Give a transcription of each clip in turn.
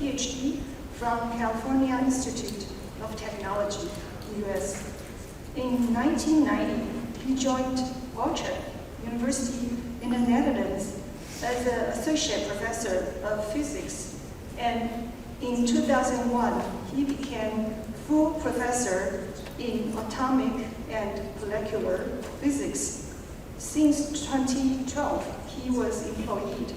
PhD from California Institute of Technology, US. In 1990, he joined Utrecht University in the Netherlands as an associate professor of physics, and in 2001, he became full professor in atomic and molecular physics. Since 2012, he was employed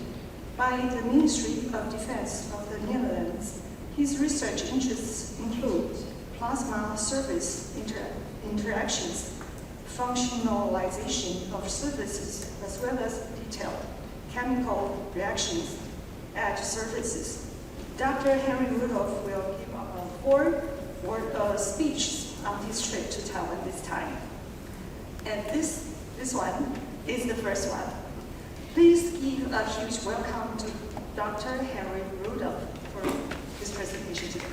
by the Ministry of Defense of the Netherlands. His research interests include plasma surface interactions, functionalization of surfaces, as well as detailed chemical reactions at surfaces. Dr. Henrik Rudolph will give a speech on his trip to Taiwan this time. And this one is the first one. Please give a huge welcome to Dr. Henrik Rudolph for his presentation today.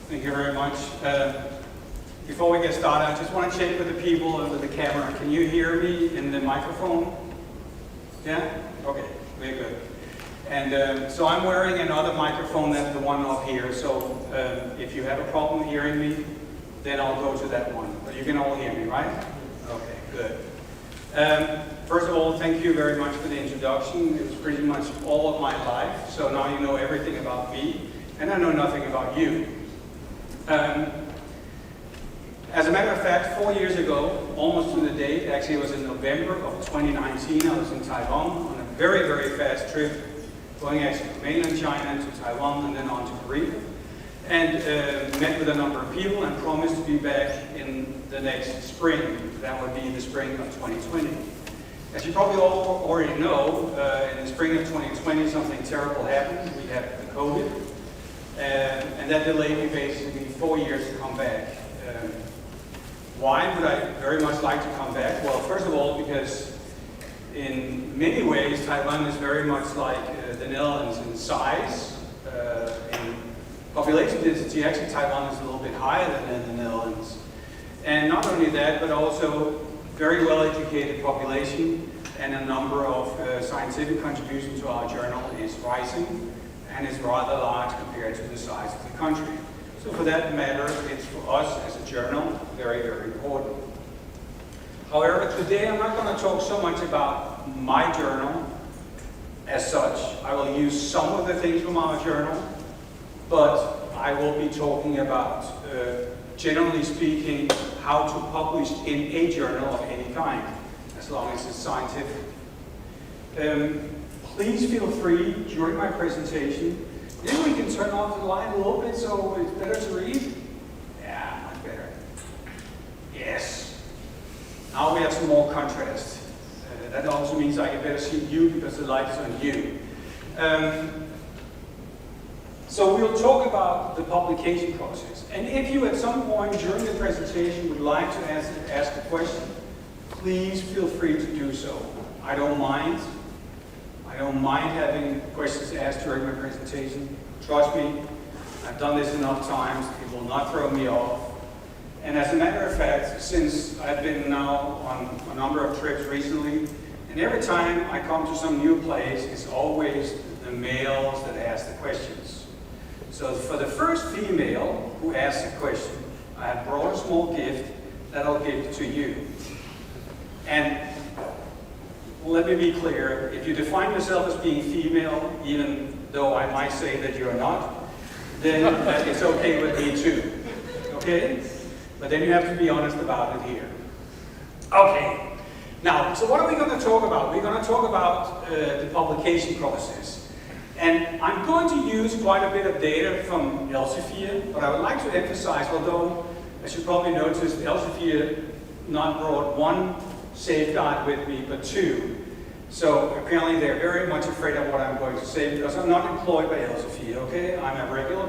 Thank you very much. Before we get started, I just want to check with the people and with the camera. Can you hear me in the microphone? Yeah? Okay, very good. And so I'm wearing another microphone than the one up here. So if you have a problem hearing me, then I'll go to that one. But you can all hear me, right? Okay, good. First of all, thank you very much for the introduction. It was pretty much all of my life. So now you know everything about me, and I know nothing about you. As a matter of fact, 4 years ago, almost to the date, actually it was in November of 2019, I was in Taiwan on a very, very fast trip, going actually from mainland China to Taiwan and then on to Korea, and met with a number of people and promised to be back in the next spring. That would be the spring of 2020. As you probably all already know, in the spring of 2020, something terrible happened. We had the COVID, and that delayed me basically 4 years to come back. Why would I very much like to come back? Well, first of all, because in many ways, Taiwan is very much like the Netherlands in size. In population density, actually Taiwan is a little bit higher than the Netherlands. And not only that, but also very well-educated population, and a number of scientific contributions to our journal is rising and is rather large compared to the size of the country. So for that matter, it's for us as a journal very, very important. However, today I'm not going to talk so much about my journal as such. I will use some of the things from our journal, but I will be talking about, generally speaking, how to publish in a journal of any kind, as long as it's scientific. Please feel free during my presentation. Maybe we can turn off the light a little bit so it's better to read. Yeah, much better. Yes. Now we have some more contrast. That also means I can better see you because the light is on you. So we'll talk about the publication process. And if you at some point during the presentation would like to ask a question, please feel free to do so. I don't mind. I don't mind having questions asked during my presentation. Trust me, I've done this enough times. It will not throw me off. And as a matter of fact, since I've been now on a number of trips recently, and every time I come to some new place, it's always the males that ask the questions. So for the first female who asks a question, I have brought a small gift that I'll give to you. And let me be clear, if you define yourself as being female, even though I might say that you're not, then it's okay with me too, okay? But then you have to be honest about it here. Okay, now, so what are we going to talk about? We're going to talk about the publication process. And I'm going to use quite a bit of data from Elsevier, but I would like to emphasize, although, as you probably noticed, Elsevier not brought one safeguard with me, but two. So apparently they're very much afraid of what I'm going to say because I'm not employed by Elsevier, okay? I'm a regular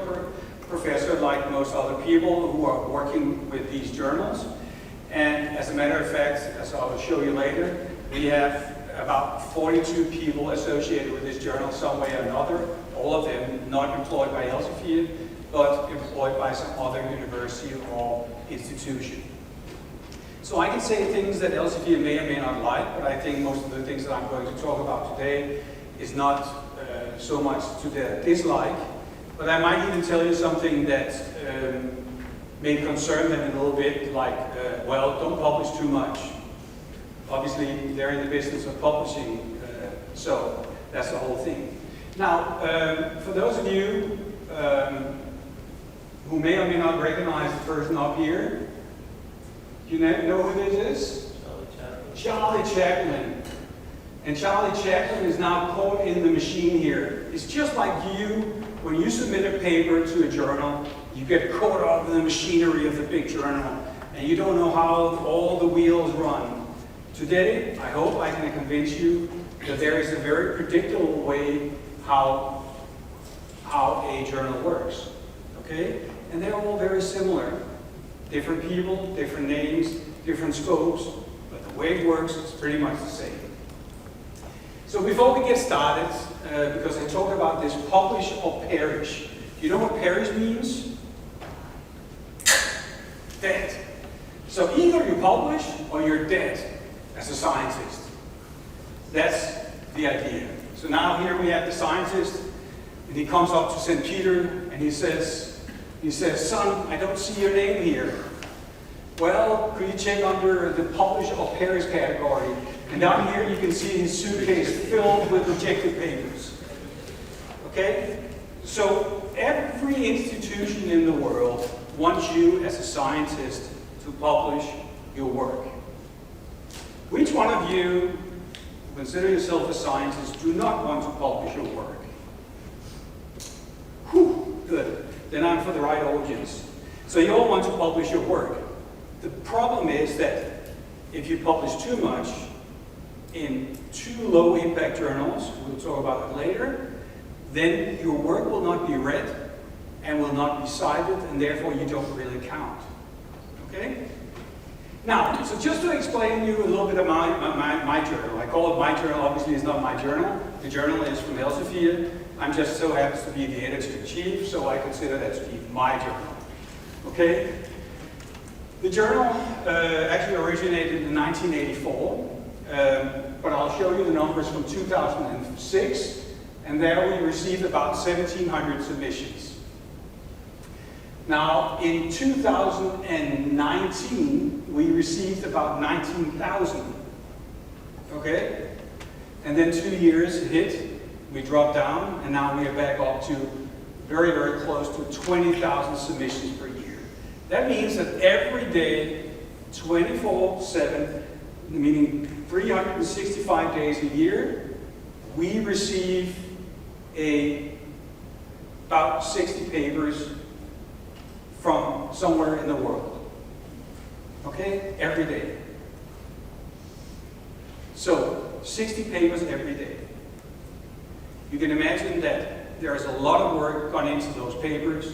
professor like most other people who are working with these journals. And as a matter of fact, as I will show you later, we have about 42 people associated with this journal some way or another, all of them not employed by Elsevier, but employed by some other university or institution. So I can say things that Elsevier may or may not like, but I think most of the things that I'm going to talk about today is not so much to their dislike, but I might even tell you something that may concern them a little bit, like, well, don't publish too much. Obviously, they're in the business of publishing, so that's the whole thing. Now, for those of you who may or may not recognize the person up here, do you know who this is? Charlie Chaplin. And Charlie Chaplin is now caught in the machine here. It's just like you, when you submit a paper to a journal, you get caught up in the machinery of the big journal, and you don't know how all the wheels run. Today, I hope I can convince you that there is a very predictable way how a journal works, okay? And they're all very similar. Different people, different names, different scopes, but the way it works is pretty much the same. So before we get started, because I talked about this publish or perish. Do you know what perish means? Dead. So either you publish or you're dead as a scientist. That's the idea. So now here we have the scientist, and he comes up to St. Peter and he says, son, I don't see your name here. Well, could you check under the publish or perish category? And down here you can see his suitcase filled with rejected papers. Okay? So every institution in the world wants you as a scientist to publish your work. Which one of you who consider yourself a scientist do not want to publish your work? Whew, good. Then I'm for the right audience. So you all want to publish your work. The problem is that if you publish too much in too low impact journals, we'll talk about it later, then your work will not be read and will not be cited, and therefore you don't really count. Okay? Now, so just to explain to you a little bit of my journal. I call it my journal, obviously it's not my journal. The journal is from Elsevier. I'm just so happens to be the editor-in-chief, so I consider that to be my journal. Okay? The journal actually originated in 1984, but I'll show you the numbers from 2006, and there we received about 1,700 submissions. Now, in 2019, we received about 19,000, okay? And then 2 years hit, we dropped down, and now we are back up to very, very close to 20,000 submissions per year. That means that every day, 24/7, meaning 365 days a year, we receive about 60 papers from somewhere in the world. Okay? Every day. So, 60 papers every day. You can imagine that there is a lot of work gone into those papers.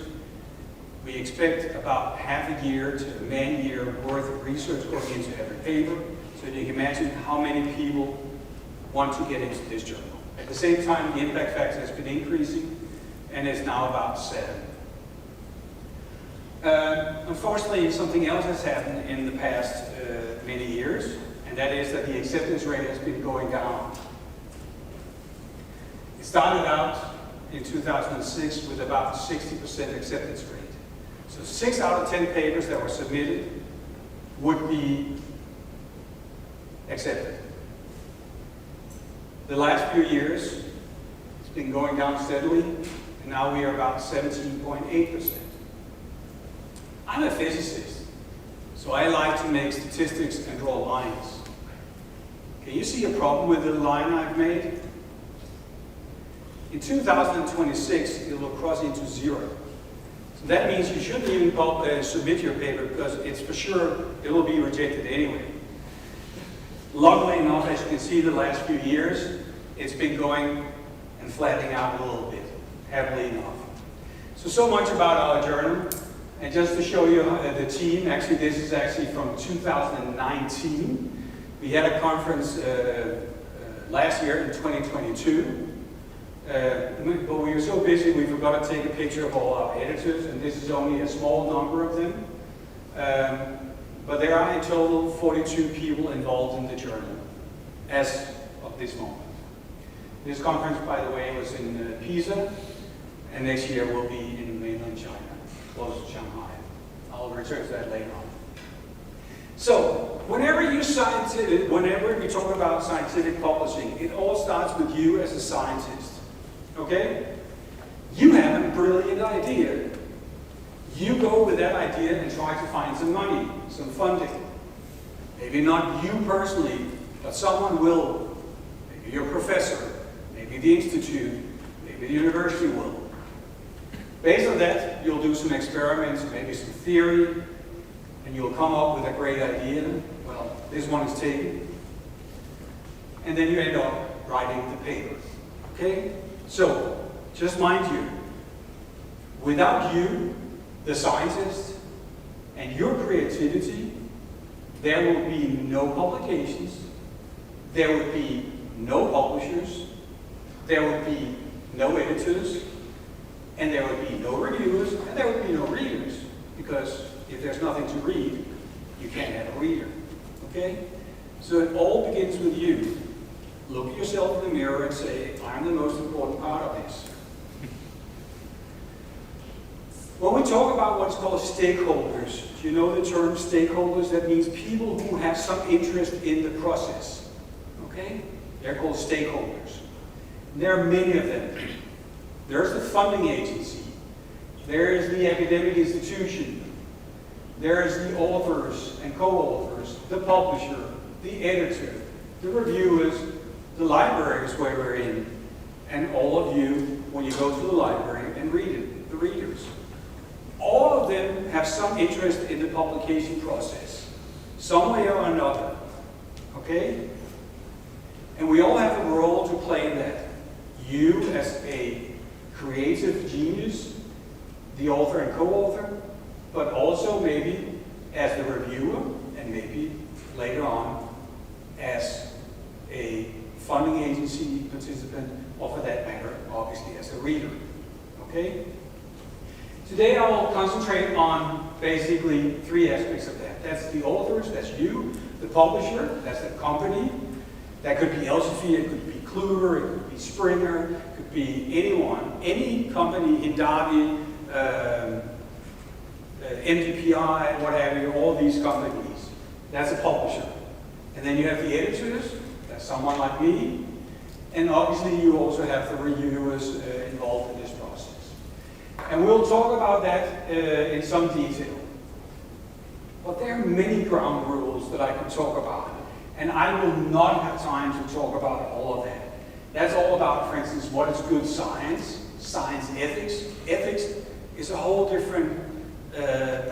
We expect about half a year to a man-year worth of research going into every paper. So you can imagine how many people want to get into this journal. At the same time, the impact factor has been increasing and is now about 7. Unfortunately, something else has happened in the past many years, and that is that the acceptance rate has been going down. It started out in 2006 with about 60% acceptance rate. So 6 out of 10 papers that were submitted would be accepted. The last few years, it's been going down steadily, and now we are about 17.8%. I'm a physicist, so I like to make statistics and draw lines. Can you see a problem with the line I've made? In 2026, it will cross into 0. So that means you shouldn't even submit your paper because it's for sure it will be rejected anyway. Luckily enough, as you can see the last few years, it's been going and flattening out a little bit, happily enough. So much about our journal. And just to show you the team, actually this is actually from 2019. We had a conference last year in 2022. But we were so busy we forgot to take a picture of all our editors, and this is only a small number of them. But there are in total 42 people involved in the journal as of this moment. This conference, by the way, was in Pisa, and next year will be in mainland China, close to Shanghai. I'll return to that later on. So, whenever we talk about scientific publishing, it all starts with you as a scientist, okay? You have a brilliant idea. You go with that idea and try to find some money, some funding. Maybe not you personally, but someone will. Maybe your professor, maybe the institute, maybe the university will. Based on that, you'll do some experiments, maybe some theory, and you'll come up with a great idea. Well, this one is taken. And then you end up writing the paper, okay? So, just mind you, without you, the scientist, and your creativity, there will be no publications, there would be no publishers, there would be no editors, and there would be no reviewers, and there would be no readers, because if there's nothing to read, you can't have a reader, okay? So it all begins with you. Look at yourself in the mirror and say, I'm the most important part of this. When we talk about what's called stakeholders, do you know the term stakeholders? That means people who have some interest in the process, okay? They're called stakeholders. There are many of them. There's the funding agency. There's the academic institution. There's the authors and co-authors, the publisher, the editor, the reviewers, the libraries where we're in, and all of you when you go to the library and read it, the readers. All of them have some interest in the publication process, some way or another, okay? And we all have a role to play in that. You as a creative genius, the author and co-author, but also maybe as the reviewer, and maybe later on as a funding agency participant, or for that matter, obviously as a reader, okay? Today I will concentrate on basically three aspects of that. That's the authors, that's you, the publisher, that's the company. That could be Elsevier, it could be Kluwer, it could be Springer, it could be anyone, any company, Hindavi, MDPI, what have you, all these companies. That's a publisher. And then you have the editors, that's someone like me. And obviously you also have the reviewers involved in this process. And we'll talk about that in some detail. But there are many ground rules that I could talk about. And I will not have time to talk about all of that. That's all about, for instance, what is good science, science ethics. Ethics is a whole different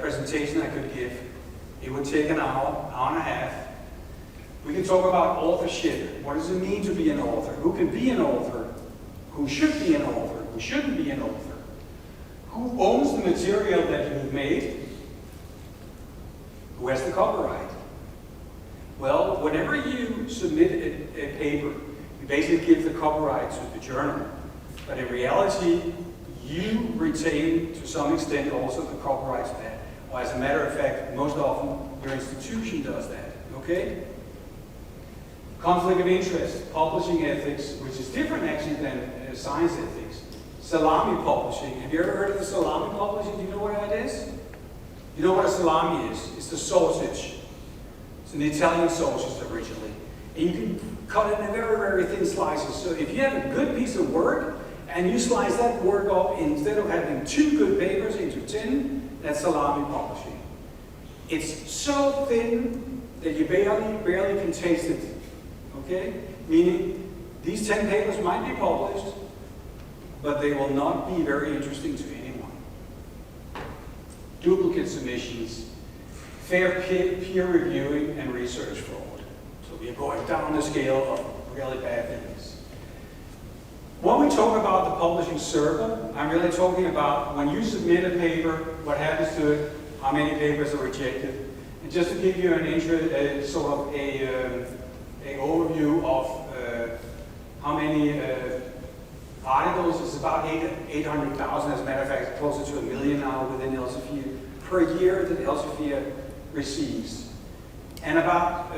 presentation I could give. It would take an hour, hour and a half. We can talk about authorship. What does it mean to be an author? Who can be an author? Who should be an author? Who shouldn't be an author? Who owns the material that you've made? Who has the copyright? Well, whenever you submit a paper, you basically give the copyright to the journal. But in reality, you retain, to some extent, also the copyright to that. Or as a matter of fact, most often, your institution does that, okay? Conflict of interest, publishing ethics, which is different actually than science ethics. Salami publishing. Have you ever heard of the salami publishing? Do you know what that is? You know what a salami is? It's the sausage. It's an Italian sausage originally. And you can cut it in very, very thin slices. So if you have a good piece of work, and you slice that work up, instead of having 2 good papers into 10, that's salami publishing. It's so thin that you barely can taste it, okay? Meaning, these 10 papers might be published, but they will not be very interesting to anyone. Duplicate submissions, fair peer reviewing, and research fraud. So we're going down the scale of really bad things. When we talk about the publishing circle, I'm really talking about when you submit a paper, what happens to it, how many papers are rejected. And just to give you an overview of how many articles, it's about 800,000, as a matter of fact, closer to 1 million now within Elsevier per year that Elsevier receives. and about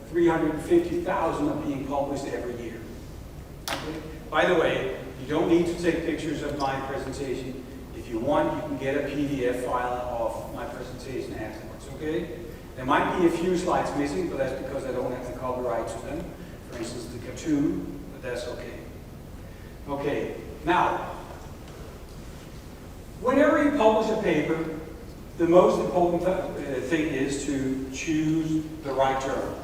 350,000 are being published every year. Okay? By the way, you don't need to take pictures of my presentation. If you want, you can get a PDF file of my presentation afterwards, okay? There might be a few slides missing, but that's because I don't have the copyright to them. For instance, the cartoon, but that's okay. Okay, now, whenever you publish a paper, the most important thing is to choose the right journal,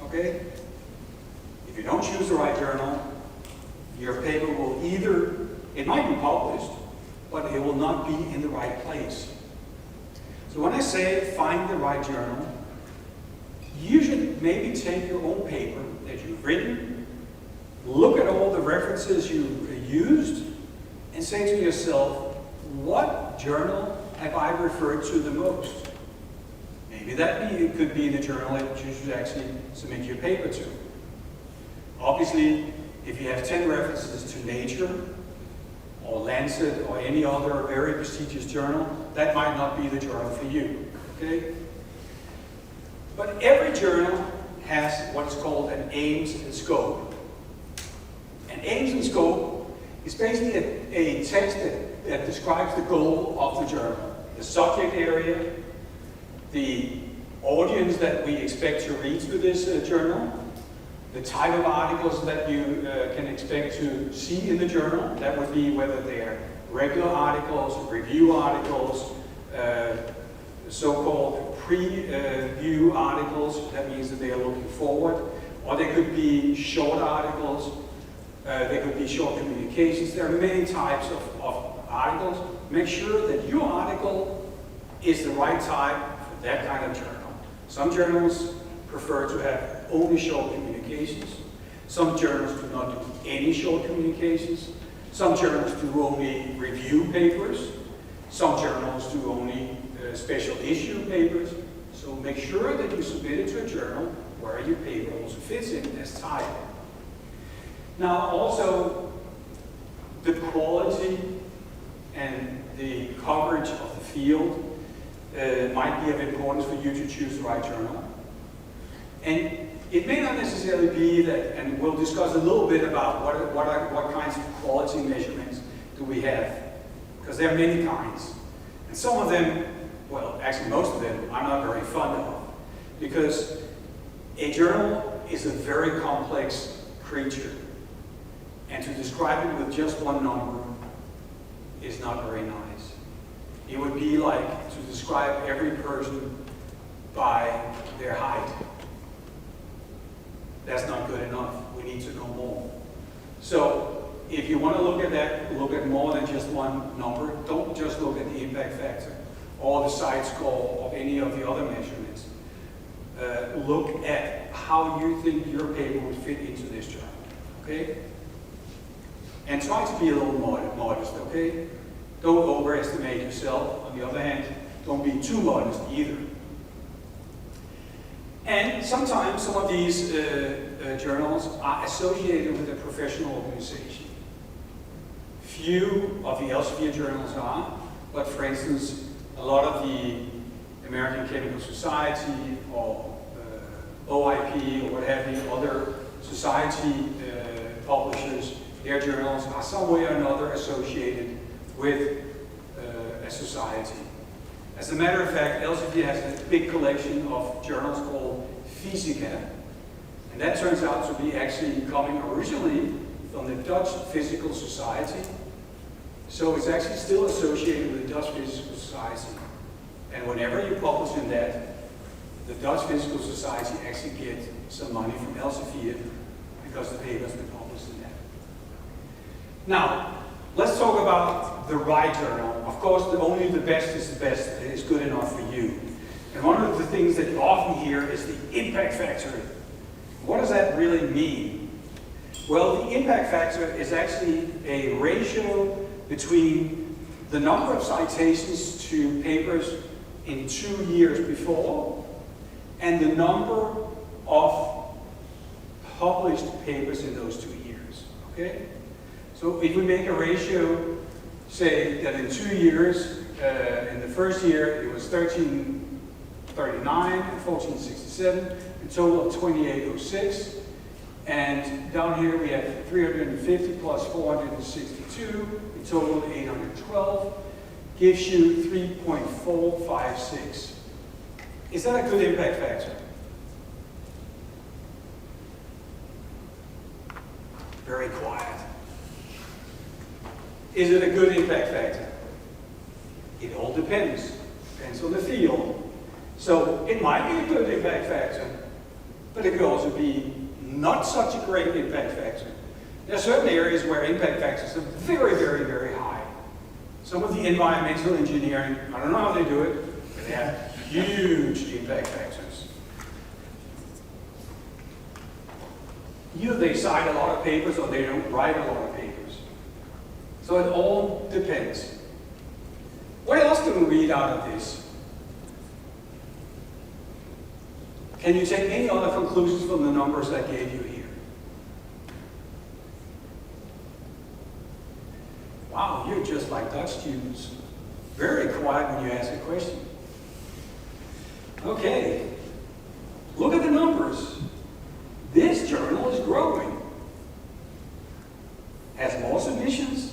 okay? If you don't choose the right journal, your paper will either, it might be published, but it will not be in the right place. So when I say find the right journal, you should maybe take your own paper that you've written, look at all the references you used, and say to yourself, what journal have I referred to the most? Maybe it could be the journal that you should actually submit your paper to. Obviously, if you have 10 references to Nature, or Lancet, or any other very prestigious journal, that might not be the journal for you, okay? But every journal has what's called an aims and scope. And aims and scope is basically a text that describes the goal of the journal. The subject area, the audience that we expect to read through this journal, the type of articles that you can expect to see in the journal. That would be whether they're regular articles, review articles, so-called preview articles. That means that they are looking forward. Or they could be short articles. They could be short communications. There are many types of articles. Make sure that your article is the right type for that kind of journal. Some journals prefer to have only short communications. Some journals do not do any short communications. Some journals do only review papers. Some journals do only special issue papers. So make sure that you submit it to a journal where your paper also fits in as type. Now also, the quality and the coverage of the field might be of importance for you to choose the right journal. And it may not necessarily be that, and we'll discuss a little bit about what kinds of quality measurements do we have, because there are many kinds. And some of them, well, actually most of them, I'm not very fond of, because a journal is a very complex creature. And to describe it with just one number is not very nice. It would be like to describe every person by their height. That's not good enough. We need to know more. So if you want to look at that, look at more than just one number. Don't just look at the impact factor or the CiteScore or any of the other measurements. Look at how you think your paper would fit into this journal, okay? And try to be a little modest, okay? Don't overestimate yourself. On the other hand, don't be too modest either. And sometimes some of these journals are associated with a professional organization. Few of the Elsevier journals are, but for instance, a lot of the American Chemical Society or OIP or what have you, other society publishers, their journals are some way or another associated with a society. As a matter of fact, Elsevier has a big collection of journals called Fysica, and that turns out to be actually coming originally from the Dutch Physical Society. So it's actually still associated with the Dutch Physical Society. And whenever you publish in that, the Dutch Physical Society actually gets some money from Elsevier because the paper has been published in that. Now, let's talk about the right journal. Of course, only the best is good enough for you. And one of the things that you often hear is the impact factor. What does that really mean? Well, the impact factor is actually a ratio between the number of citations to papers in 2 years before and the number of published papers in those 2 years, okay? So if we make a ratio, say that in 2 years, in the first year it was 13 39 and 1467, a total of 2806. And down here we have 350 plus 462, a total of 812, gives you 3.456. Is that a good impact factor? Very quiet. Is it a good impact factor? It all depends. Depends on the field. So it might be a good impact factor, but it could also be not such a great impact factor. There are certain areas where impact factors are very, very, very high. Some of the environmental engineering, I don't know how they do it, but they have huge impact factors. Either they cite a lot of papers or they don't write a lot of papers. So it all depends. What else can we read out of this? Can you take any other conclusions from the numbers I gave you here? Wow, you're just like Dutch students. Very quiet when you ask a question. Okay, look at the numbers. This journal is growing. Has more submissions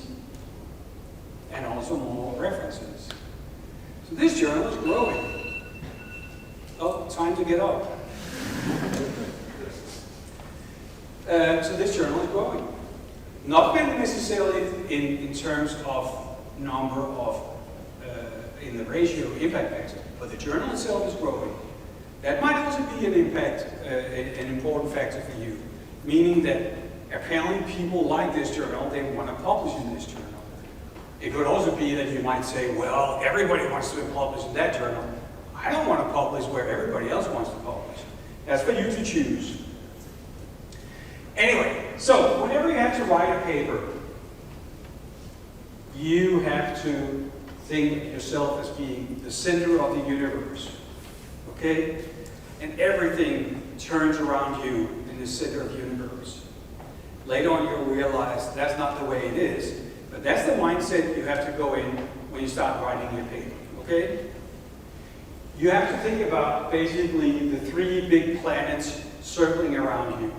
and also more references. So this journal is growing. Oh, time to get up. So this journal is growing. Not necessarily in terms of number of, in the ratio of impact factor, but the journal itself is growing. That might also be an impact, an important factor for you, meaning that apparently people like this journal, they want to publish in this journal. It could also be that you might say, well, everybody wants to publish in that journal. I don't want to publish where everybody else wants to publish. That's for you to choose. Anyway, so whenever you have to write a paper, you have to think of yourself as being the center of the universe. Okay? And everything turns around you in the center of the universe. Later on you'll realize that's not the way it is, but that's the mindset you have to go in when you start writing your paper. Okay? You have to think about basically the three big planets circling around you.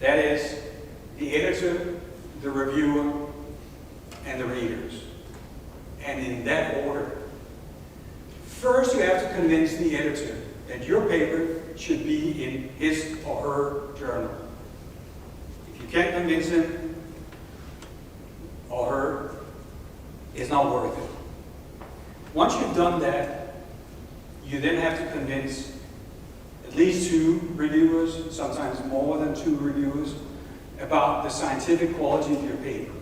That is the editor, the reviewer, and the readers. And in that order. First, you have to convince the editor that your paper should be in his or her journal. If you can't convince him or her, it's not worth it. Once you've done that, you then have to convince at least 2 reviewers, sometimes more than 2 reviewers, about the scientific quality of your paper.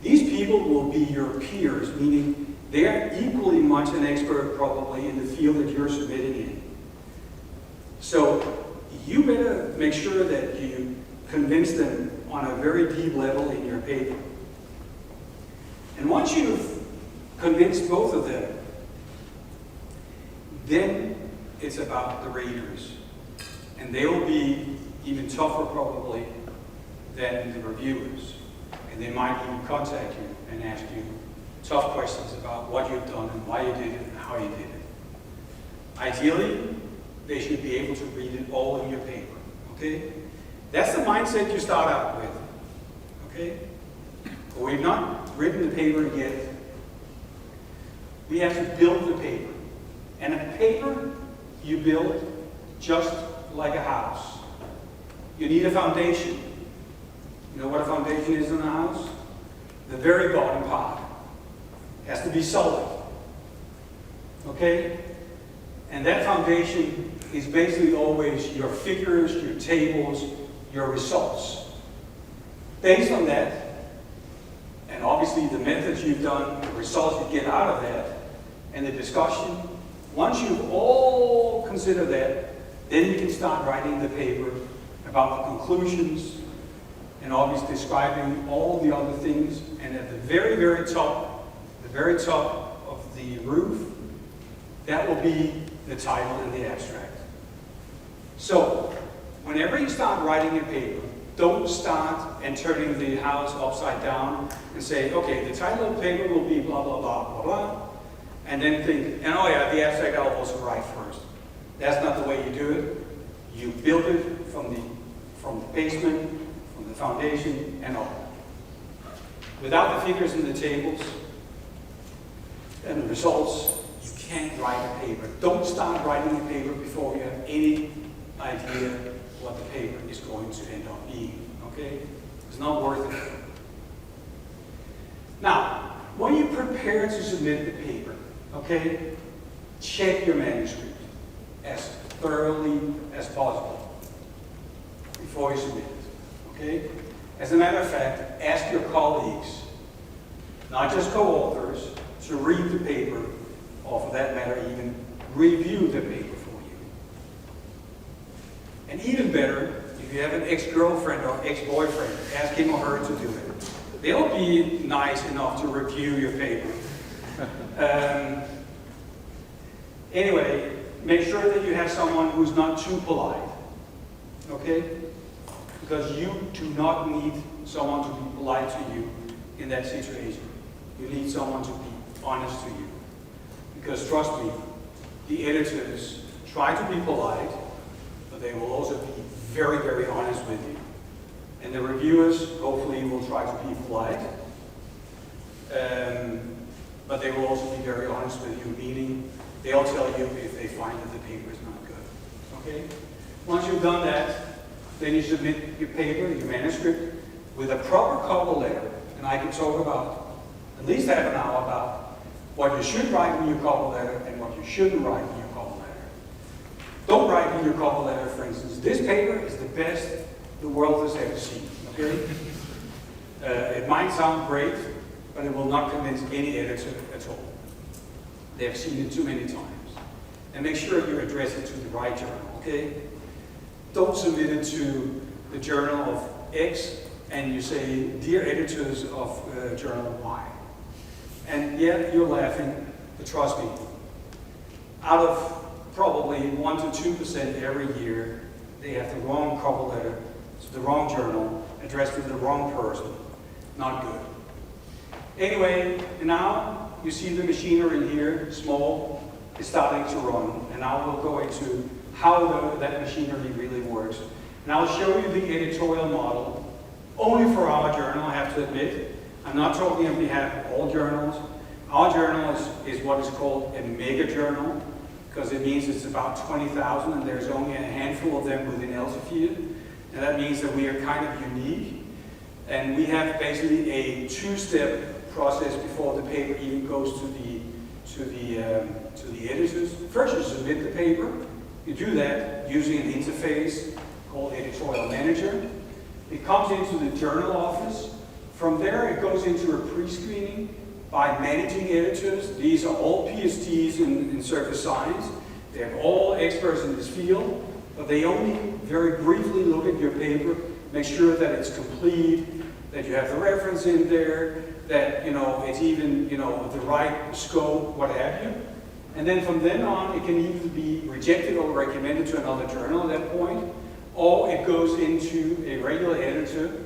These people will be your peers, meaning they are equally much an expert probably in the field that you're submitting in. So you better make sure that you convince them on a very deep level in your paper. And once you've convinced both of them, then it's about the readers. And they will be even tougher probably than the reviewers. And they might even contact you and ask you tough questions about what you've done and why you did it and how you did it. Ideally, they should be able to read it all in your paper, okay? That's the mindset you start out with, okay? But we've not written the paper yet. We have to build the paper. And a paper you build just like a house. You need a foundation. You know what a foundation is in a house? The very bottom part. It has to be solid. Okay? And that foundation is basically always your figures, your tables, your results. Based on that, and obviously the methods you've done, the results you get out of that, and the discussion, once you've all considered that, then you can start writing the paper about the conclusions and obviously describing all the other things. And at the very, very top of the roof, that will be the title and the abstract. So, whenever you start writing a paper, don't start and turning the house upside down and say, okay, the title of the paper will be blah, blah, blah, blah, blah. And then think, and oh yeah, the abstract I'll also write first. That's not the way you do it. You build it from the basement, from the foundation, and up. Without the figures in the tables and the results, you can't write a paper. Don't start writing a paper before you have any idea what the paper is going to end up being, okay? It's not worth it. Now, when you prepare to submit the paper, okay, check your manuscript as thoroughly as possible before you submit it, okay? As a matter of fact, ask your colleagues, not just co-authors, to read the paper, or for that matter, even review the paper for you. And even better, if you have an ex-girlfriend or ex-boyfriend, ask him or her to do it. They'll be nice enough to review your paper. Anyway, make sure that you have someone who's not too polite, okay? Because you do not need someone to be polite to you in that situation. You need someone to be honest to you. Because trust me, the editors try to be polite, but they will also be very, very honest with you. And the reviewers, hopefully, will try to be polite, but they will also be very honest with you, meaning they'll tell you if they find that the paper is not good, okay? Once you've done that, then you submit your paper, your manuscript, with a proper cover letter, and I can talk about at least half an hour about what you should write in your cover letter and what you shouldn't write in your cover letter. Don't write in your cover letter, for instance, this paper is the best the world has ever seen, okay? It might sound great, but it will not convince any editor at all. They have seen it too many times. And make sure you address it to the right journal, okay? Don't submit it to the journal of X and you say, dear editors of journal Y. And yeah, you're laughing, but trust me, out of probably 1 to 2% every year, they have the wrong cover letter to the wrong journal, addressed to the wrong person. Not good. Anyway, now you see the machinery here, small, is starting to run. And now we'll go into how that machinery really works. And I'll show you the editorial model, only for our journal, I have to admit. I'm not talking on behalf of all journals. Our journal is what is called a mega journal, because it means it's about 20,000 and there's only a handful of them within Elsevier. And that means that we are kind of unique. And we have basically a two-step process before the paper even goes to the editors. First, you submit the paper. You do that using an interface called Editorial Manager. It comes into the journal office. From there, it goes into a pre-screening by managing editors. These are all PhDs in surface science. They're all experts in this field, but they only very briefly look at your paper, make sure that it's complete, that you have the reference in there, that it's even the right scope, what have you. And then from then on, it can either be rejected or recommended to another journal at that point, or it goes into a regular editor.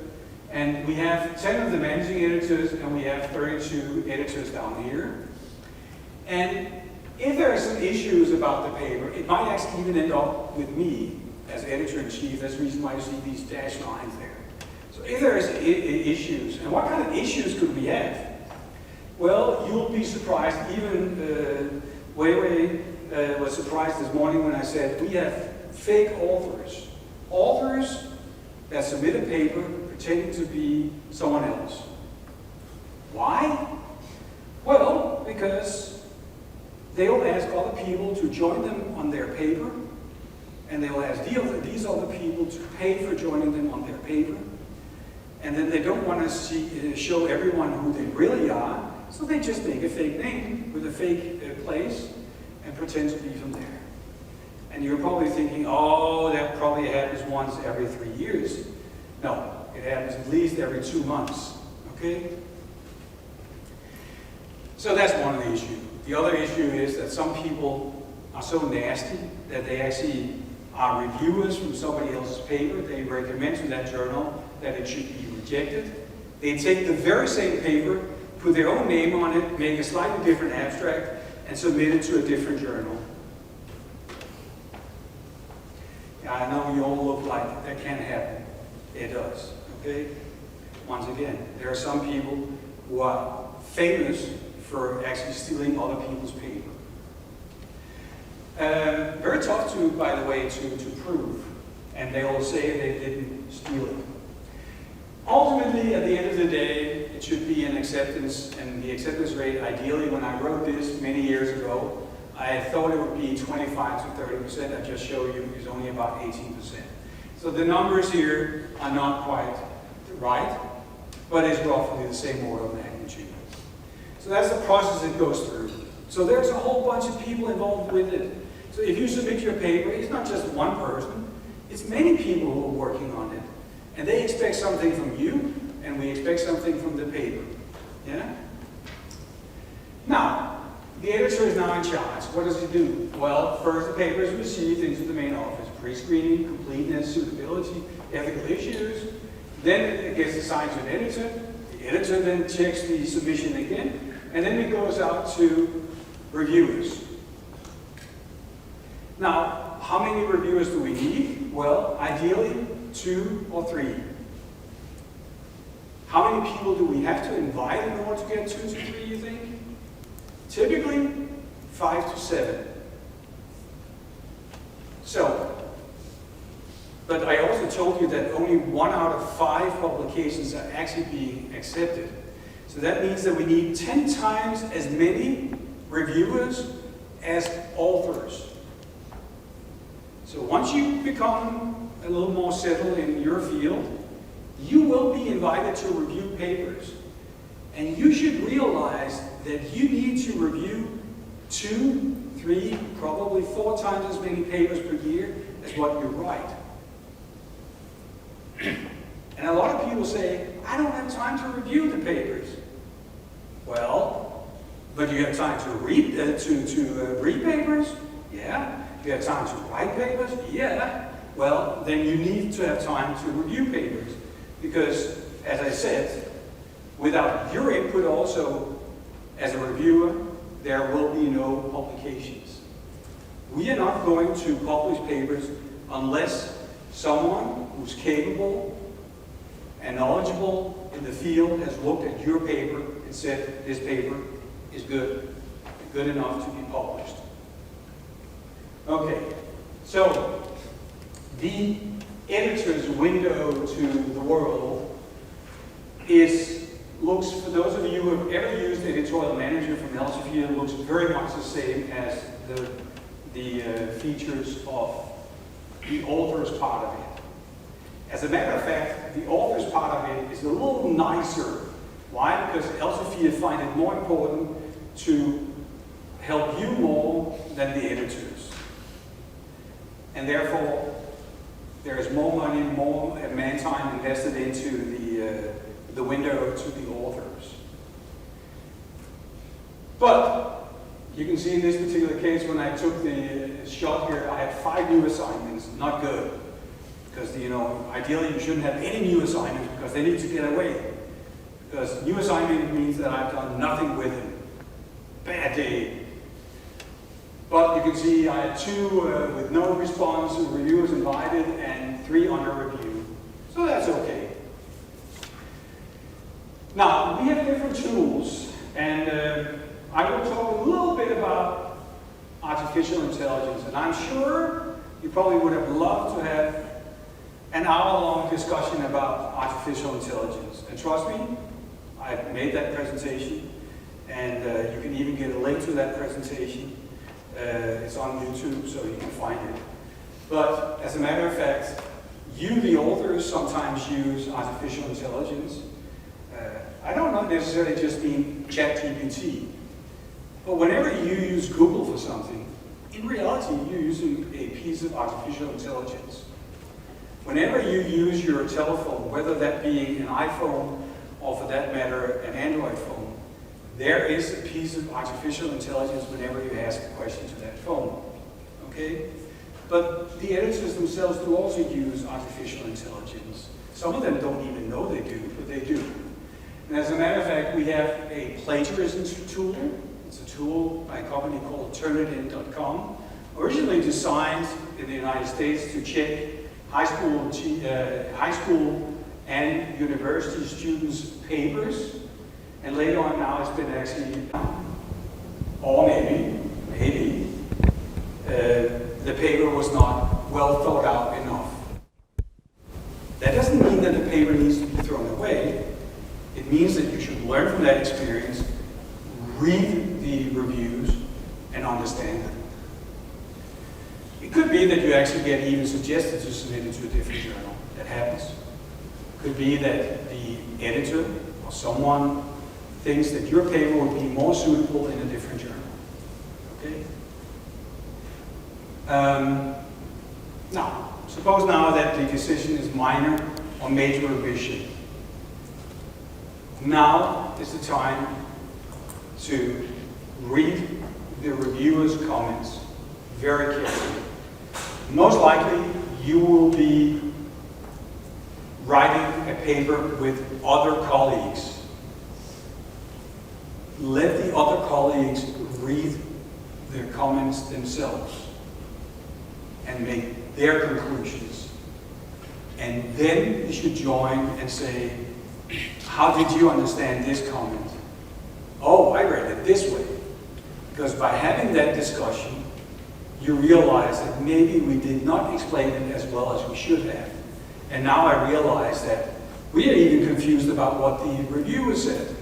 And we have 10 of the managing editors, and we have 32 editors down here. And if there are some issues about the paper, it might actually even end up with me as editor-in-chief. That's the reason why you see these dashed lines there. So if there is issues, and what kind of issues could we have? Well, you'll be surprised. Even Wei was surprised this morning when I said we have fake authors. Authors that submit a paper pretending to be someone else. Why? Well, because they will ask other people to join them on their paper, and they will ask these other people to pay for joining them on their paper, and then they don't want to show everyone who they really are, so they just make a fake name with a fake place and pretend to be from there. And you're probably thinking, oh, that probably happens once every 3 years. No, it happens at least every 2 months, okay? So that's one of the issues. The other issue is that some people are so nasty that they actually are reviewers from somebody else's paper. They recommend to that journal that it should be rejected. They take the very same paper, put their own name on it, make a slightly different abstract, and submit it to a different journal. I know you all look like that can't happen. It does, okay? Once again, there are some people who are famous for actually stealing other people's paper. Very tough to, by the way, to prove. And they all say they didn't steal it. Ultimately, at the end of the day, it should be an acceptance, and the acceptance rate, ideally, when I wrote this many years ago, I thought it would be 25 to 30%. I just showed you is only about 18%. So the numbers here are not quite right, but it's roughly the same order of magnitude. So that's the process it goes through. So there's a whole bunch of people involved with it. So if you submit your paper, it's not just one person, it's many people who are working on it. And they expect something from you, and we expect something from the paper. Yeah? Now, the editor is now in charge. What does he do? Well, first the paper is received into the main office. Pre-screening, completeness, suitability, ethical issues. Then it gets assigned to an editor. The editor then checks the submission again, and then it goes out to reviewers. Now, how many reviewers do we need? Well, ideally, 2 or 3. How many people do we have to invite in order to get 2 to 3, you think? Typically, 5 to 7. So, but I also told you that only 1 out of 5 publications are actually being accepted. So that means that we need 10 times as many reviewers as authors. So once you become a little more settled in your field, you will be invited to review papers. And you should realize that you need to review 2, 3, probably 4 times as many papers per year as what you write. And a lot of people say, I don't have time to review the papers. Well, but you have time to read read papers? Yeah. You have time to write papers? Yeah. Well, then you need to have time to review papers. Because, as I said, without your input also, as a reviewer, there will be no publications. We are not going to publish papers unless someone who's capable and knowledgeable in the field has looked at your paper and said, this paper is good enough to be published. Okay, so the editor's window to the world looks, for those of you who have ever used Editorial Manager from Elsevier, looks very much the same as the features of the author's part of it. As a matter of fact, the author's part of it is a little nicer. Why? Because Elsevier find it more important to help you more than the editors. And therefore, there is more money, more man time invested into the window to the authors. But you can see in this particular case, when I took the shot here, I had 5 new assignments. Not good, because ideally you shouldn't have any new assignments because they need to get away. Because new assignment means that I've done nothing with them. Bad day. But you can see I had 2 with no response, reviewers invited, and 3 under review. So that's okay. Now, we have different tools, and I will talk a little bit about artificial intelligence. And I'm sure you probably would have loved to have an hour-long discussion about artificial intelligence. And trust me, I've made that presentation, and you can even get a link to that presentation. It's on YouTube, so you can find it. But as a matter of fact, you, the authors, sometimes use artificial intelligence. I don't not necessarily just mean ChatGPT, but whenever you use Google for something, in reality, you're using a piece of artificial intelligence. Whenever you use your telephone, whether that being an iPhone or for that matter, an Android phone, there is a piece of artificial intelligence whenever you ask a question to that phone, okay? But the editors themselves do also use artificial intelligence. Some of them don't even know they do, but they do. And as a matter of fact, we have a plagiarism tool. It's a tool by a company called Turnitin.com, originally designed in the United States to check high school and university students' papers, and later on now it's been actually, or maybe, the paper was not well thought out enough. That doesn't mean that the paper needs to be thrown away. It means that you should learn from that experience, read the reviews, and understand them. It could be that you actually get even suggested to submit it to a different journal. That happens. It could be that the editor or someone thinks that your paper would be more suitable in a different journal. Okay? Now, suppose now that the decision is minor or major revision. Now is the time to read the reviewer's comments very carefully. Most likely, you will be writing a paper with other colleagues. Let the other colleagues read their comments themselves and make their conclusions. And then you should join and say, how did you understand this comment? Oh, I read it this way. Because by having that discussion, you realize that maybe we did not explain it as well as we should have. And now I realize that we are even confused about what the reviewer said.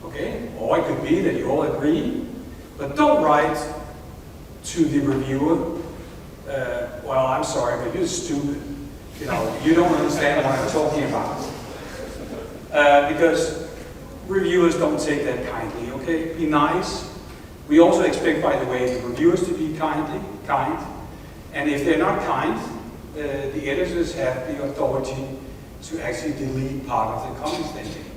Okay? Or it could be that you all agree, but don't write to the reviewer, well, I'm sorry, but you're stupid. You know, you don't understand what I'm talking about. Because reviewers don't take that kindly, okay? Be nice. We also expect, by the way, the reviewers to be kind. And if they're not kind, the editors have the authority to actually delete part of the comments they make.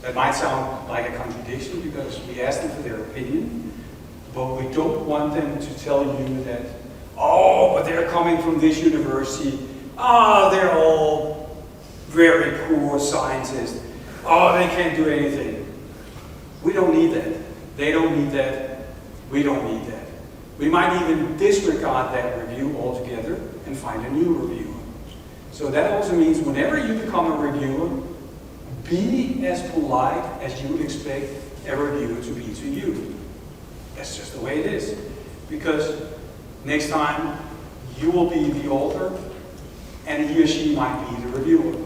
That might sound like a contradiction because we ask them for their opinion, but we don't want them to tell you that, oh, but they're coming from this university, they're all very poor scientists, they can't do anything. We don't need that. They don't need that. We don't need that. We might even disregard that review altogether and find a new reviewer. So that also means whenever you become a reviewer, be as polite as you would expect a reviewer to be to you. That's just the way it is. Because next time you will be the author and he or she might be the reviewer.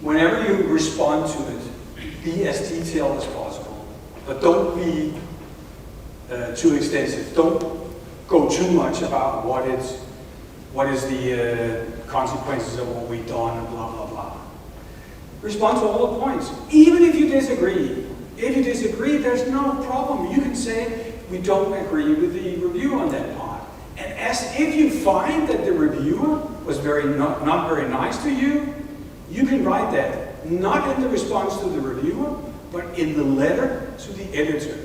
Whenever you respond to it, be as detailed as possible, but don't be too extensive. Don't go too much about what is the consequences of what we've done and blah, blah, blah. Respond to all the points, even if you disagree. If you disagree, there's no problem. You can say, we don't agree with the review on that part. And as if you find that the reviewer was not very nice to you, you can write that, not in the response to the reviewer, but in the letter to the editor.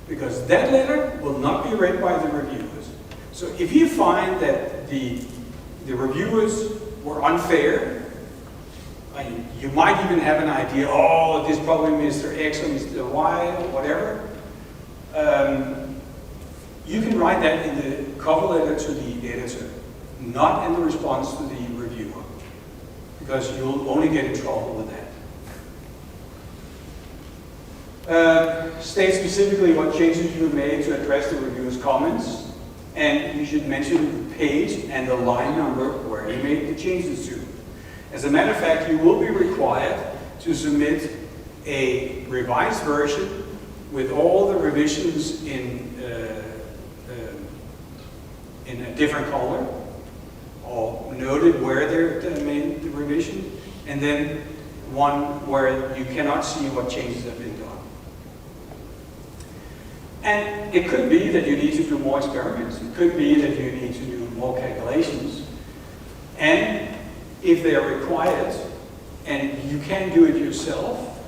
Because that letter will not be read by the reviewers. So if you find that the reviewers were unfair, you might even have an idea, this probably Mr. X or Mr. Y or whatever. You can write that in the cover letter to the editor, not in the response to the reviewer, because you'll only get in trouble with that. State specifically what changes you made to address the reviewer's comments, and you should mention the page and the line number where you made the changes to. As a matter of fact, you will be required to submit a revised version with all the revisions in a different color, or noted where they made the revision, and then one where you cannot see what changes have been done. And it could be that you need to do more experiments. It could be that you need to do more calculations. And if they are required, and you can't do it yourself,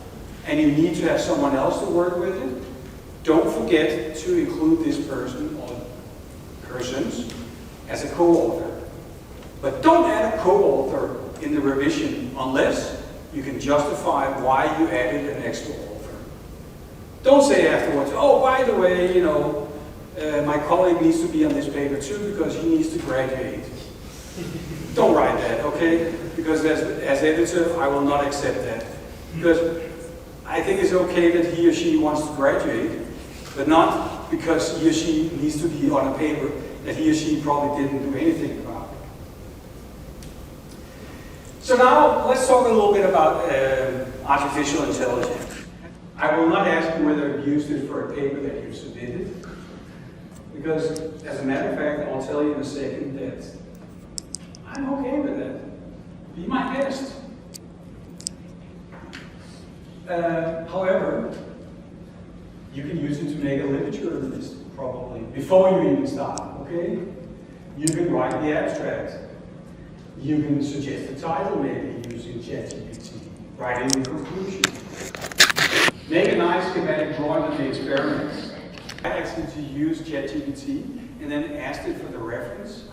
and you need to have someone else to work with it, don't forget to include this person or persons as a co-author. But don't add a co-author in the revision unless you can justify why you added an extra author. Don't say afterwards, oh, by the way, you know, my colleague needs to be on this paper too because he needs to graduate. Don't write that, okay? Because as editor, I will not accept that. Because I think it's okay that he or she wants to graduate, but not because he or she needs to be on a paper that he or she probably didn't do anything about. So now let's talk a little bit about artificial intelligence. I will not ask you whether you used it for a paper that you submitted, because as a matter of fact, I'll tell you in a second that I'm okay with that. Be my guest. However, you can use it to make a literature list, probably, before you even start, okay? You can write the abstract. You can suggest a title, maybe, using ChatGPT. Write in the conclusion. Make a nice schematic drawing of the experiments. I asked you to use ChatGPT and then asked it for the reference.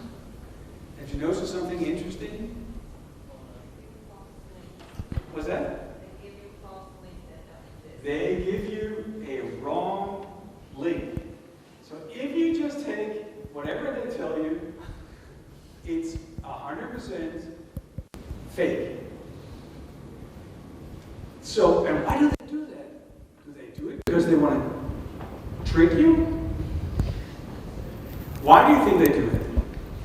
Have you noticed something interesting? What's that? They give you a wrong link. So if you just take whatever they tell you, it's 100% fake. So, and why do they do that? Do they do it because they want to trick you? Why do you think they do it?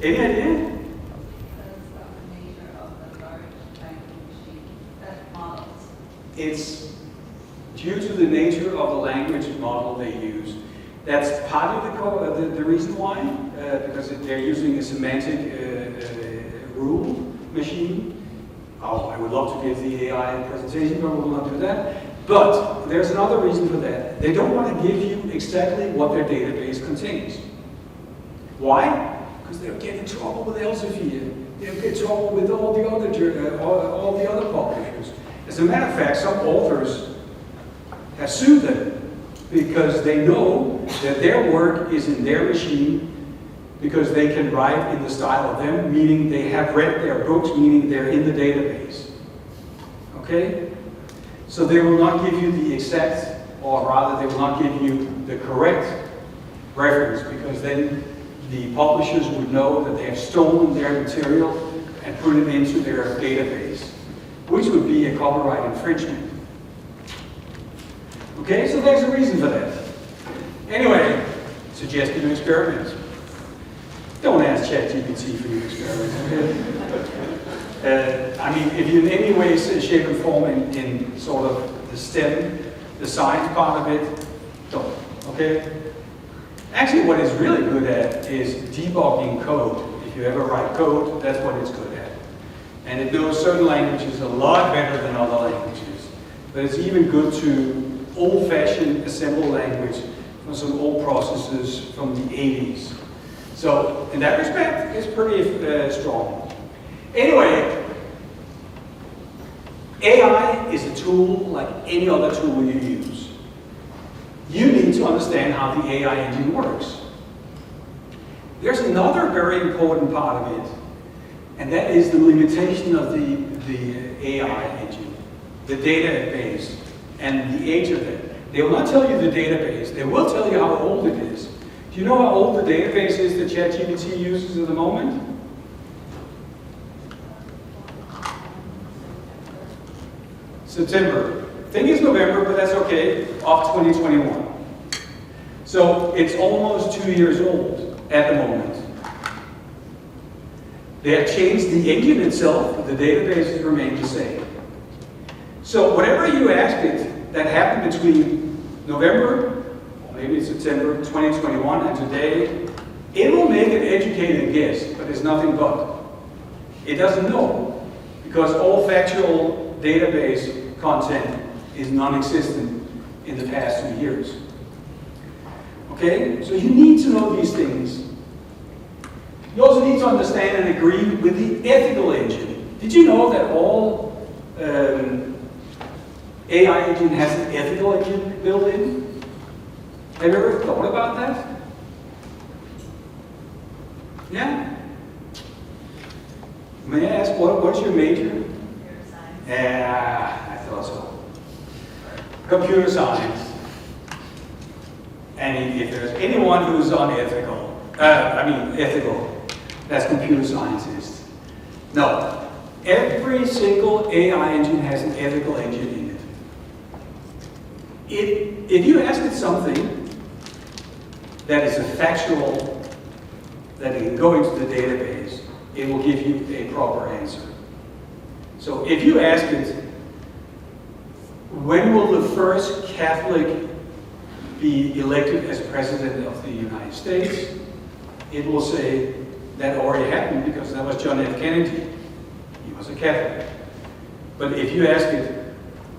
Any idea? It's due to the nature of the language model they use. That's part of the reason why, because they're using a semantic rule machine. Oh, I would love to give the AI presentation, but we will not do that. But there's another reason for that. They don't want to give you exactly what their database contains. Why? Because they'll get in trouble with Elsevier. They'll get in trouble with all the other publishers. As a matter of fact, some authors have sued them because they know that their work is in their machine because they can write in the style of them, meaning they have read their books, meaning they're in the database. Okay? So they will not give you the exact, or rather they will not give you the correct reference, because then the publishers would know that they have stolen their material and put it into their database, which would be a copyright infringement. Okay, so there's a reason for that. Anyway, suggest you do experiments. Don't ask ChatGPT for your experiments, okay? I mean, if you in any way, shape, or form in sort of the STEM, the science part of it, don't, okay? Actually, what it's really good at is debugging code. If you ever write code, that's what it's good at. And it knows certain languages a lot better than other languages. But it's even good to old-fashioned assemble language from some old processes from the 80s. So, in that respect, it's pretty strong. Anyway, AI is a tool like any other tool you use. You need to understand how the AI engine works. There's another very important part of it, and that is the limitation of the AI engine, the database, and the age of it. They will not tell you the database, they will tell you how old it is. Do you know how old the database is that ChatGPT uses at the moment? September. I think it's November, but that's okay, of 2021. So it's almost 2 years old at the moment. They have changed the engine itself, but the database has remained the same. So whatever you ask it that happened between November, or maybe it's September 2021 and today, it will make an educated guess, but it's nothing but. It doesn't know, because all factual database content is non-existent in the past 2 years. Okay? So you need to know these things. You also need to understand and agree with the ethical engine. Did you know that all AI engine has an ethical engine built in? Have you ever thought about that? Yeah? May I ask, what's your major? Computer science. Yeah, I thought so. Computer science. And if there's anyone who's ethical, that's computer scientists. No, every single AI engine has an ethical engine in it. If you ask it something that is a factual, that it can go into the database, it will give you a proper answer. So if you ask it, when will the first Catholic be elected as President of the United States? It will say that already happened because that was John F. Kennedy. He was a Catholic. But if you ask it,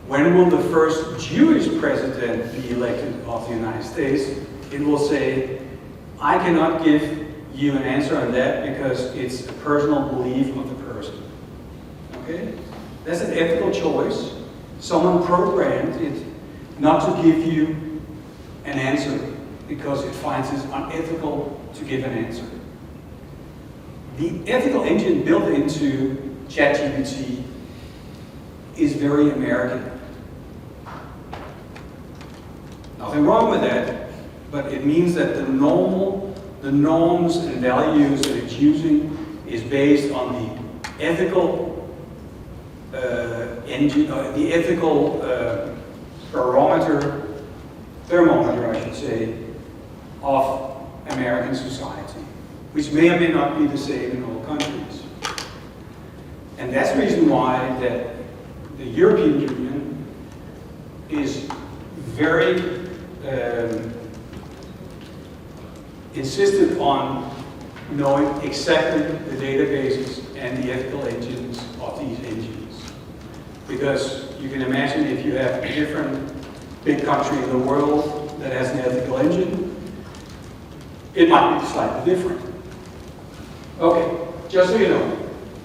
when will the first Jewish president be elected of the United States? It will say, I cannot give you an answer on that because it's a personal belief of the person. Okay? That's an ethical choice. Someone programmed it not to give you an answer because it finds it unethical to give an answer. The ethical engine built into ChatGPT is very American. Nothing wrong with that, but it means that the norms and values that it's using is based on the ethical engine, the ethical thermometer, I should say, of American society, which may or may not be the same in all countries. And that's the reason why that the European Union is very insisted on knowing exactly the databases and the ethical engines of these engines. Because you can imagine if you have a different big country in the world that has an ethical engine, it might be slightly different. Okay, just so you know.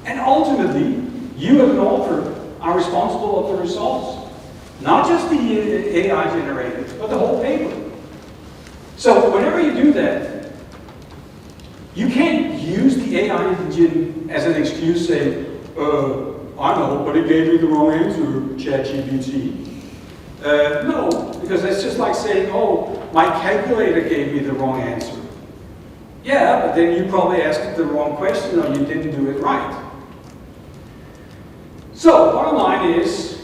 And ultimately, you as an author are responsible of the results. Not just the AI generated, but the whole paper. So whenever you do that, you can't use the AI engine as an excuse, say, I know, but it gave me the wrong answer, ChatGPT. No, because that's just like saying, oh, my calculator gave me the wrong answer. Yeah, but then you probably asked it the wrong question or you didn't do it right. So, bottom line is,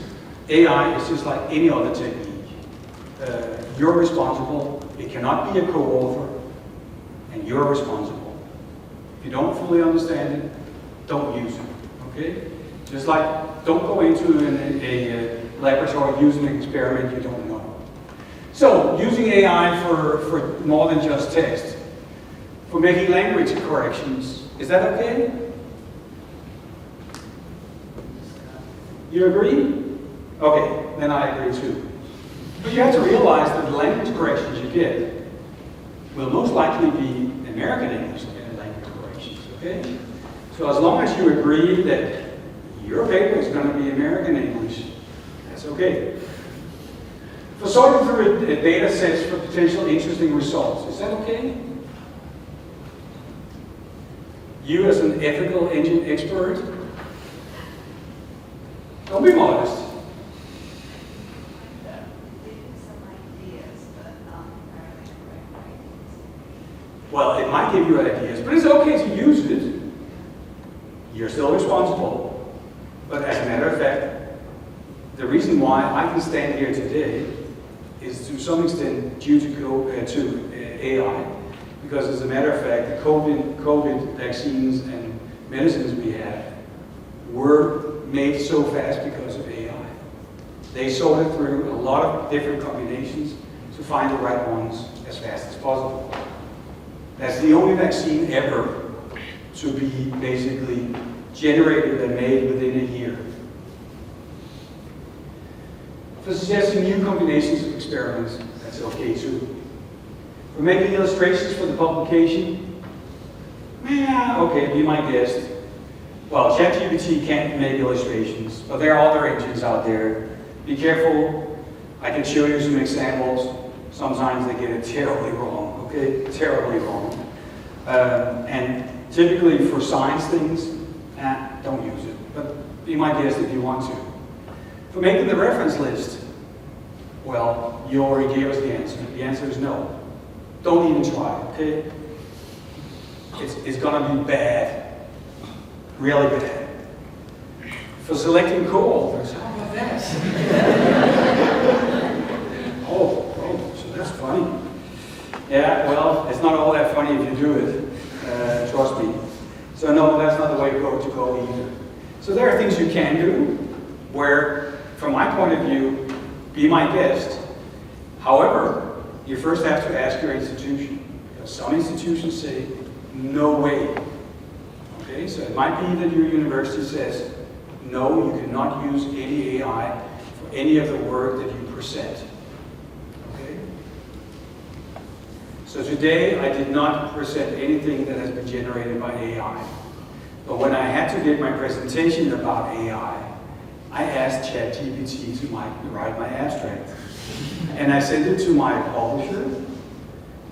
AI is just like any other technique. You're responsible. It cannot be a co-author, and you're responsible. If you don't fully understand it, don't use it, okay? Just like, don't go into a laboratory using an experiment you don't know. So, using AI for more than just text, for making language corrections, is that okay? You agree? Okay, then I agree too. But you have to realize that the language corrections you get will most likely be American English language corrections, okay? So as long as you agree that your paper is going to be American English, that's okay. For sorting through data sets for potential interesting results, is that okay? You as an ethical engine expert, don't be modest. Well, it might give you ideas, but it's okay to use it. You're still responsible. But as a matter of fact, the reason why I can stand here today is to some extent due to AI. Because as a matter of fact, the COVID vaccines and medicines we have were made so fast because of AI. They sorted through a lot of different combinations to find the right ones as fast as possible. That's the only vaccine ever to be basically generated and made within a year. For suggesting new combinations of experiments, that's okay too. For making illustrations for the publication, okay, be my guest. Well, ChatGPT can't make illustrations, but there are other engines out there. Be careful. I can show you some examples. Sometimes they get it terribly wrong, okay? Terribly wrong. And typically for science things, don't use it. But be my guest if you want to. For making the reference list, well, you already gave us the answer. The answer is no. don't even try, okay? It's gonna be bad, really bad. For selecting co-authors, how about that? oh, so that's funny. Yeah, well, it's not all that funny if you do it, trust me. So no, that's not the way to go either. So there are things you can do where, from my point of view, be my guest. However, you first have to ask your institution. Because some institutions say, no way. Okay, so it might be that your university says, no, you cannot use any AI for any of the work that you present. Okay? So today, I did not present anything that has been generated by AI. But when I had to give my presentation about AI, I asked ChatGPT to write my abstract. And I sent it to my publisher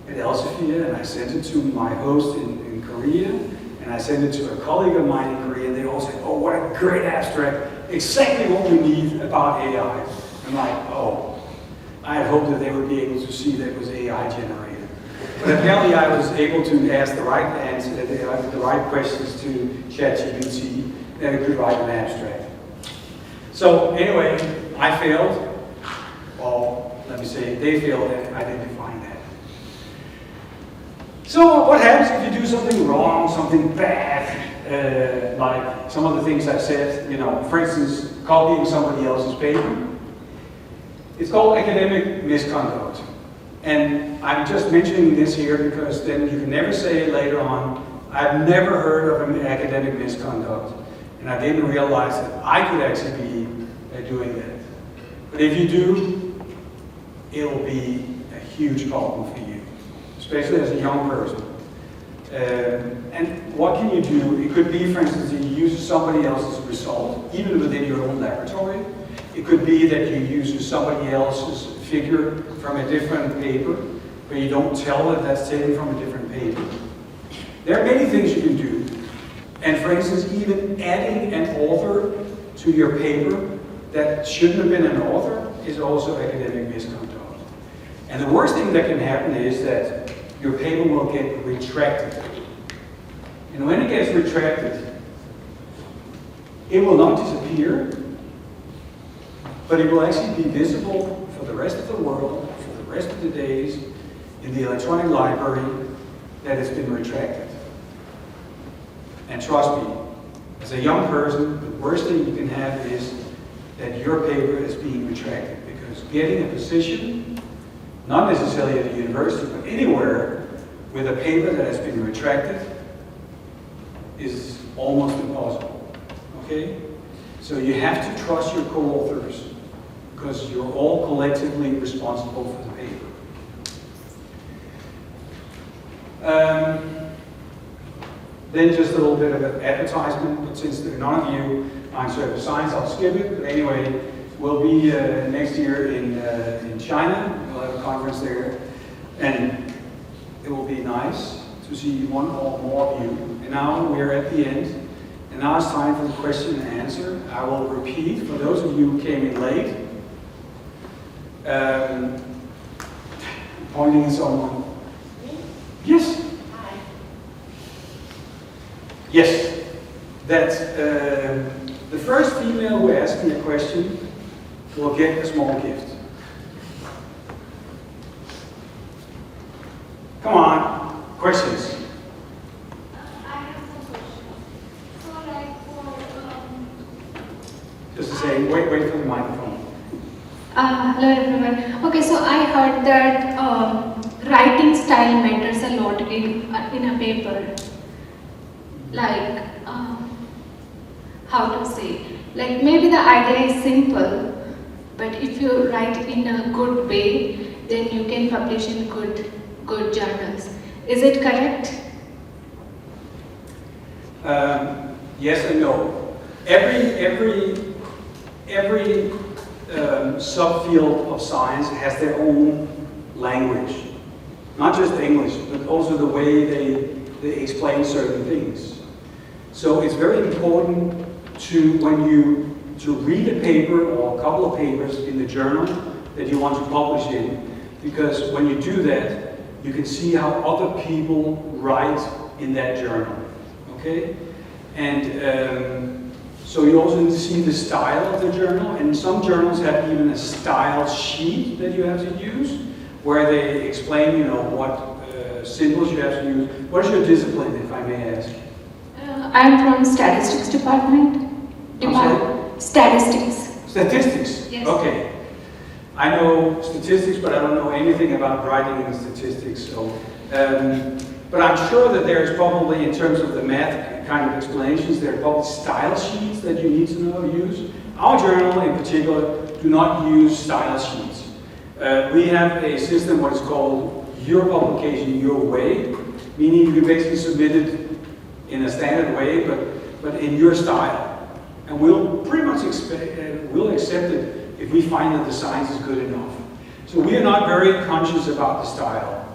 at Elsevier, and I sent it to my host in Korea, and I sent it to a colleague of mine in Korea, and they all said, oh, what a great abstract, exactly what we need about AI. I'm like, oh, I had hoped that they would be able to see that it was AI generated. But apparently I was able to ask the right answer, the right questions to ChatGPT, that it could write an abstract. So anyway, I failed. Well, let me say, they failed at identifying that. So what happens if you do something wrong, something bad, like some of the things I said, for instance, copying somebody else's paper? It's called academic misconduct. And I'm just mentioning this here because then you can never say later on, I've never heard of an academic misconduct, and I didn't realize that I could actually be doing that. But if you do, it'll be a huge problem for you, especially as a young person. And what can you do? It could be, for instance, that you use somebody else's result, even within your own laboratory. It could be that you use somebody else's figure from a different paper, but you don't tell that that's taken from a different paper. There are many things you can do. And for instance, even adding an author to your paper that shouldn't have been an author is also academic misconduct. And the worst thing that can happen is that your paper will get retracted. And when it gets retracted, it will not disappear, but it will actually be visible for the rest of the world, for the rest of the days, in the electronic library that has been retracted. And trust me, as a young person, the worst thing you can have is that your paper is being retracted, because getting a position, not necessarily at a university, but anywhere with a paper that has been retracted is almost impossible, okay? So you have to trust your co-authors, because you're all collectively responsible for the paper. Then just a little bit of an advertisement, but since none of you are in Surface Science, I'll skip it. But anyway, we'll be next year in China. We'll have a conference there, and it will be nice to see one or more of you. And now we're at the end, and now it's time for the question and answer. I will repeat for those of you who came in late. Pointing at someone. Yes. Yes, that the first female who asks me a question will get a small gift. Come on, questions? I have some questions. So like for... Just to say, wait for the microphone. Hello everyone. Okay, so I heard that writing style matters a lot in a paper. Like, how to say, like maybe the idea is simple, but if you write in a good way, then you can publish in good journals. Is it correct? Yes and no. Every subfield of science has their own language, not just English, but also the way they explain certain things. So it's very important to read a paper or a couple of papers in the journal that you want to publish in, because when you do that, you can see how other people write in that journal, okay? And so you also see the style of the journal, and some journals have even a style sheet that you have to use, where they explain, you know, what symbols you have to use. What is your discipline, if I may ask? I'm from statistics department. Statistics. Statistics? Yes. Okay. I know statistics, but I don't know anything about writing in statistics. So, but I'm sure that there's probably, in terms of the math kind of explanations, there are probably style sheets that you need to know use. Our journal, in particular, do not use style sheets. We have a system, what is called your publication, your way, meaning you basically submit it in a standard way, but in your style. And we'll pretty much we'll accept it if we find that the science is good enough. So we are not very conscious about the style.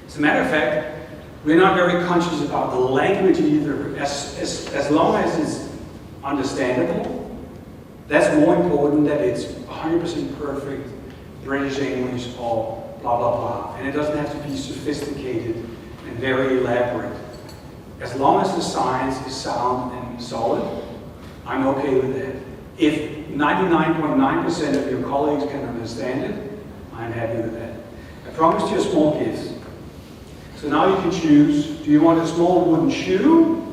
As a matter of fact, we're not very conscious about the language either. As long as it's understandable, that's more important than it's 100% perfect British English or blah, blah, blah. And it doesn't have to be sophisticated and very elaborate. As long as the science is sound and solid, I'm okay with that. If 99.9% of your colleagues can understand it, I'm happy with that. I promised you a small gift. So now you can choose, do you want a small wooden shoe?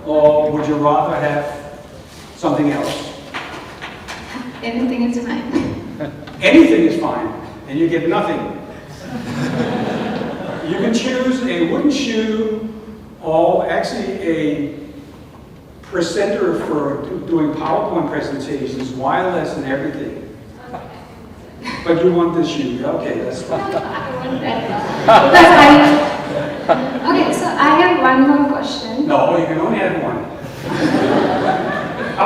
Or would you rather have something else? Anything is fine. Anything is fine, and you get nothing. You can choose a wooden shoe or actually a presenter for doing PowerPoint presentations, wireless and everything. But you want the shoe, okay, that's fine. I want that. Okay, so I have one more question. No, you can only have one.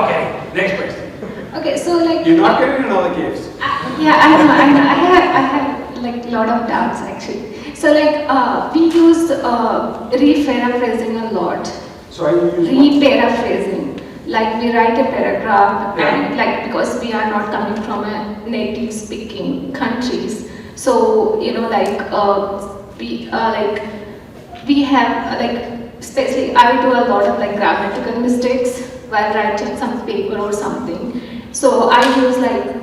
Okay, next question. Okay, so like... You're not getting another gift. Yeah, I know. I have like a lot of doubts actually. So like we use re-paraphrasing a lot. Sorry, you use re-paraphrasing. Like we write a paragraph and like because we are not coming from a native speaking countries. So, you know, like we have like especially I do a lot of like grammatical mistakes while writing some paper or something. So I use like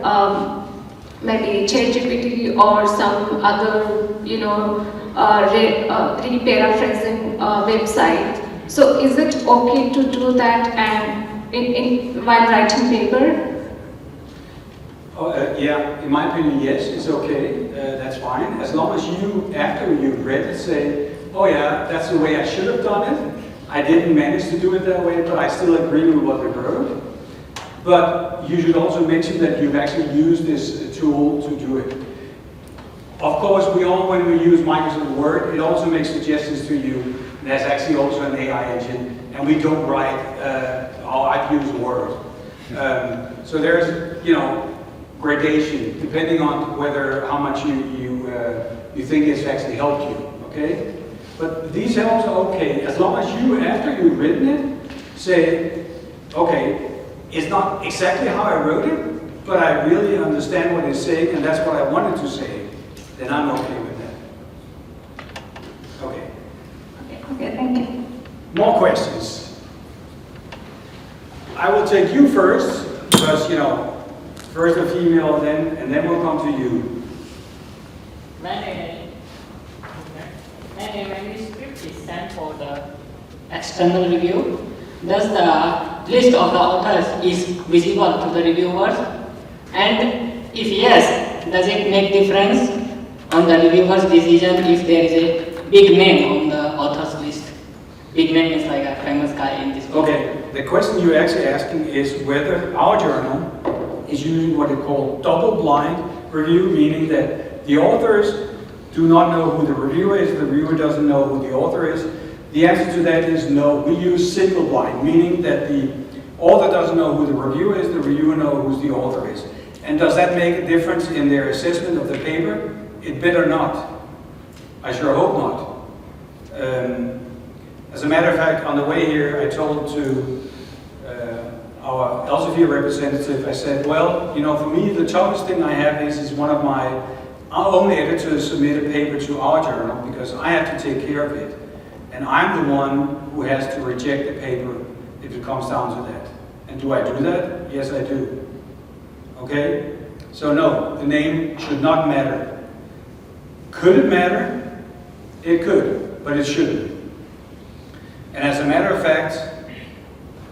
maybe ChatGPT or some other, you know, re-paraphrasing website. So is it okay to do that and while writing paper? Yeah, in my opinion, yes, it's okay. That's fine. As long as you, after you've read it, say, oh yeah, that's the way I should have done it. I didn't manage to do it that way, but I still agree with what they wrote. But you should also mention that you've actually used this tool to do it. Of course, when we use Microsoft Word, it also makes suggestions to you. There's actually also an AI engine, and we don't write, I've used Word. So there's, you know, gradation, depending on how much you think it's actually helped you, okay? But these helps are okay, as long as you, after you've written it, say, okay, it's not exactly how I wrote it, but I really understand what it's saying, and that's what I wanted to say, then I'm okay with that. Okay. Okay, thank you. More questions? I will take you first, because, you know, first a female, and then we'll come to you. My manuscript is sent for the external review. Does the list of the authors is visible to the reviewers? And if yes, does it make difference on the reviewer's decision if there is a big name on the author's list? Big name is like a famous guy in this book. Okay, the question you're actually asking is whether our journal is using what they call double-blind review, meaning that the authors do not know who the reviewer is, the reviewer doesn't know who the author is. The answer to that is no. We use single blind, meaning that the author doesn't know who the reviewer is, the reviewer knows who the author is. And does that make a difference in their assessment of the paper? It better not. I sure hope not. As a matter of fact, on the way here, I told to our Elsevier representative, I said, well, you know, for me, the toughest thing I have is one of my our own editors submit a paper to our journal because I have to take care of it. And I'm the one who has to reject the paper if it comes down to that. And do I do that? Yes, I do. Okay? So no, the name should not matter. Could it matter? It could, but it shouldn't. And as a matter of fact,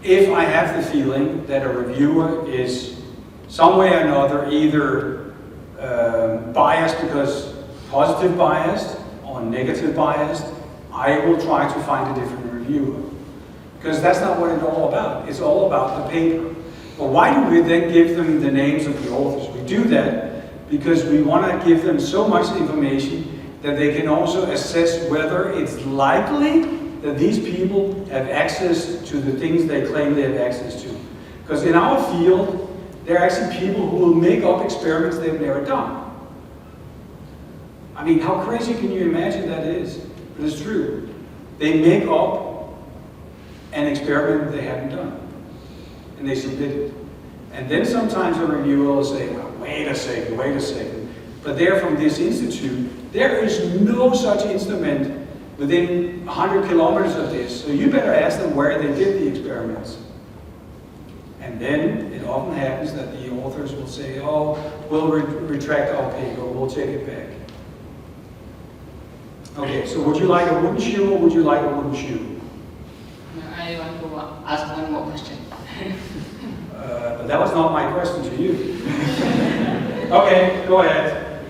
if I have the feeling that a reviewer is some way or another either biased because positive biased or negative biased, I will try to find a different reviewer. Because that's not what it's all about. It's all about the paper. But why do we then give them the names of the authors? We do that because we want to give them so much information that they can also assess whether it's likely that these people have access to the things they claim they have access to. Because in our field, there are actually people who will make up experiments they've never done. I mean, how crazy can you imagine that is? But it's true. They make up an experiment they haven't done, and they submit it. And then sometimes a reviewer will say, well, wait a second. But they're from this institute. There is no such instrument within 100 kilometers of this, so you better ask them where they did the experiments. And then it often happens that the authors will say, oh, we'll retract our paper, we'll take it back. Okay, so would you like a wooden shoe or would you like a wooden shoe? I want to ask one more question. But that was not my question to you. Okay, go ahead.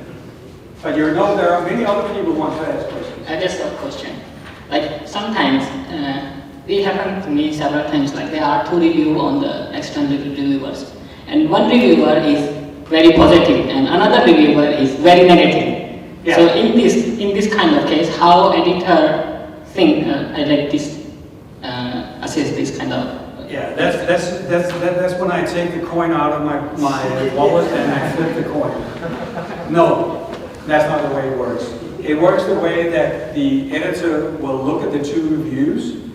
But you know there are many other people who want to ask questions. Just a question. Like sometimes, it happened to me several times, like there are two reviews on the external reviewers. And one reviewer is very positive and another reviewer is very negative. Yeah. So in this kind of case, how editor think assess this kind of? Yeah, that's when I take the coin out of my wallet and I flip the coin. No, that's not the way it works. It works the way that the editor will look at the two reviews,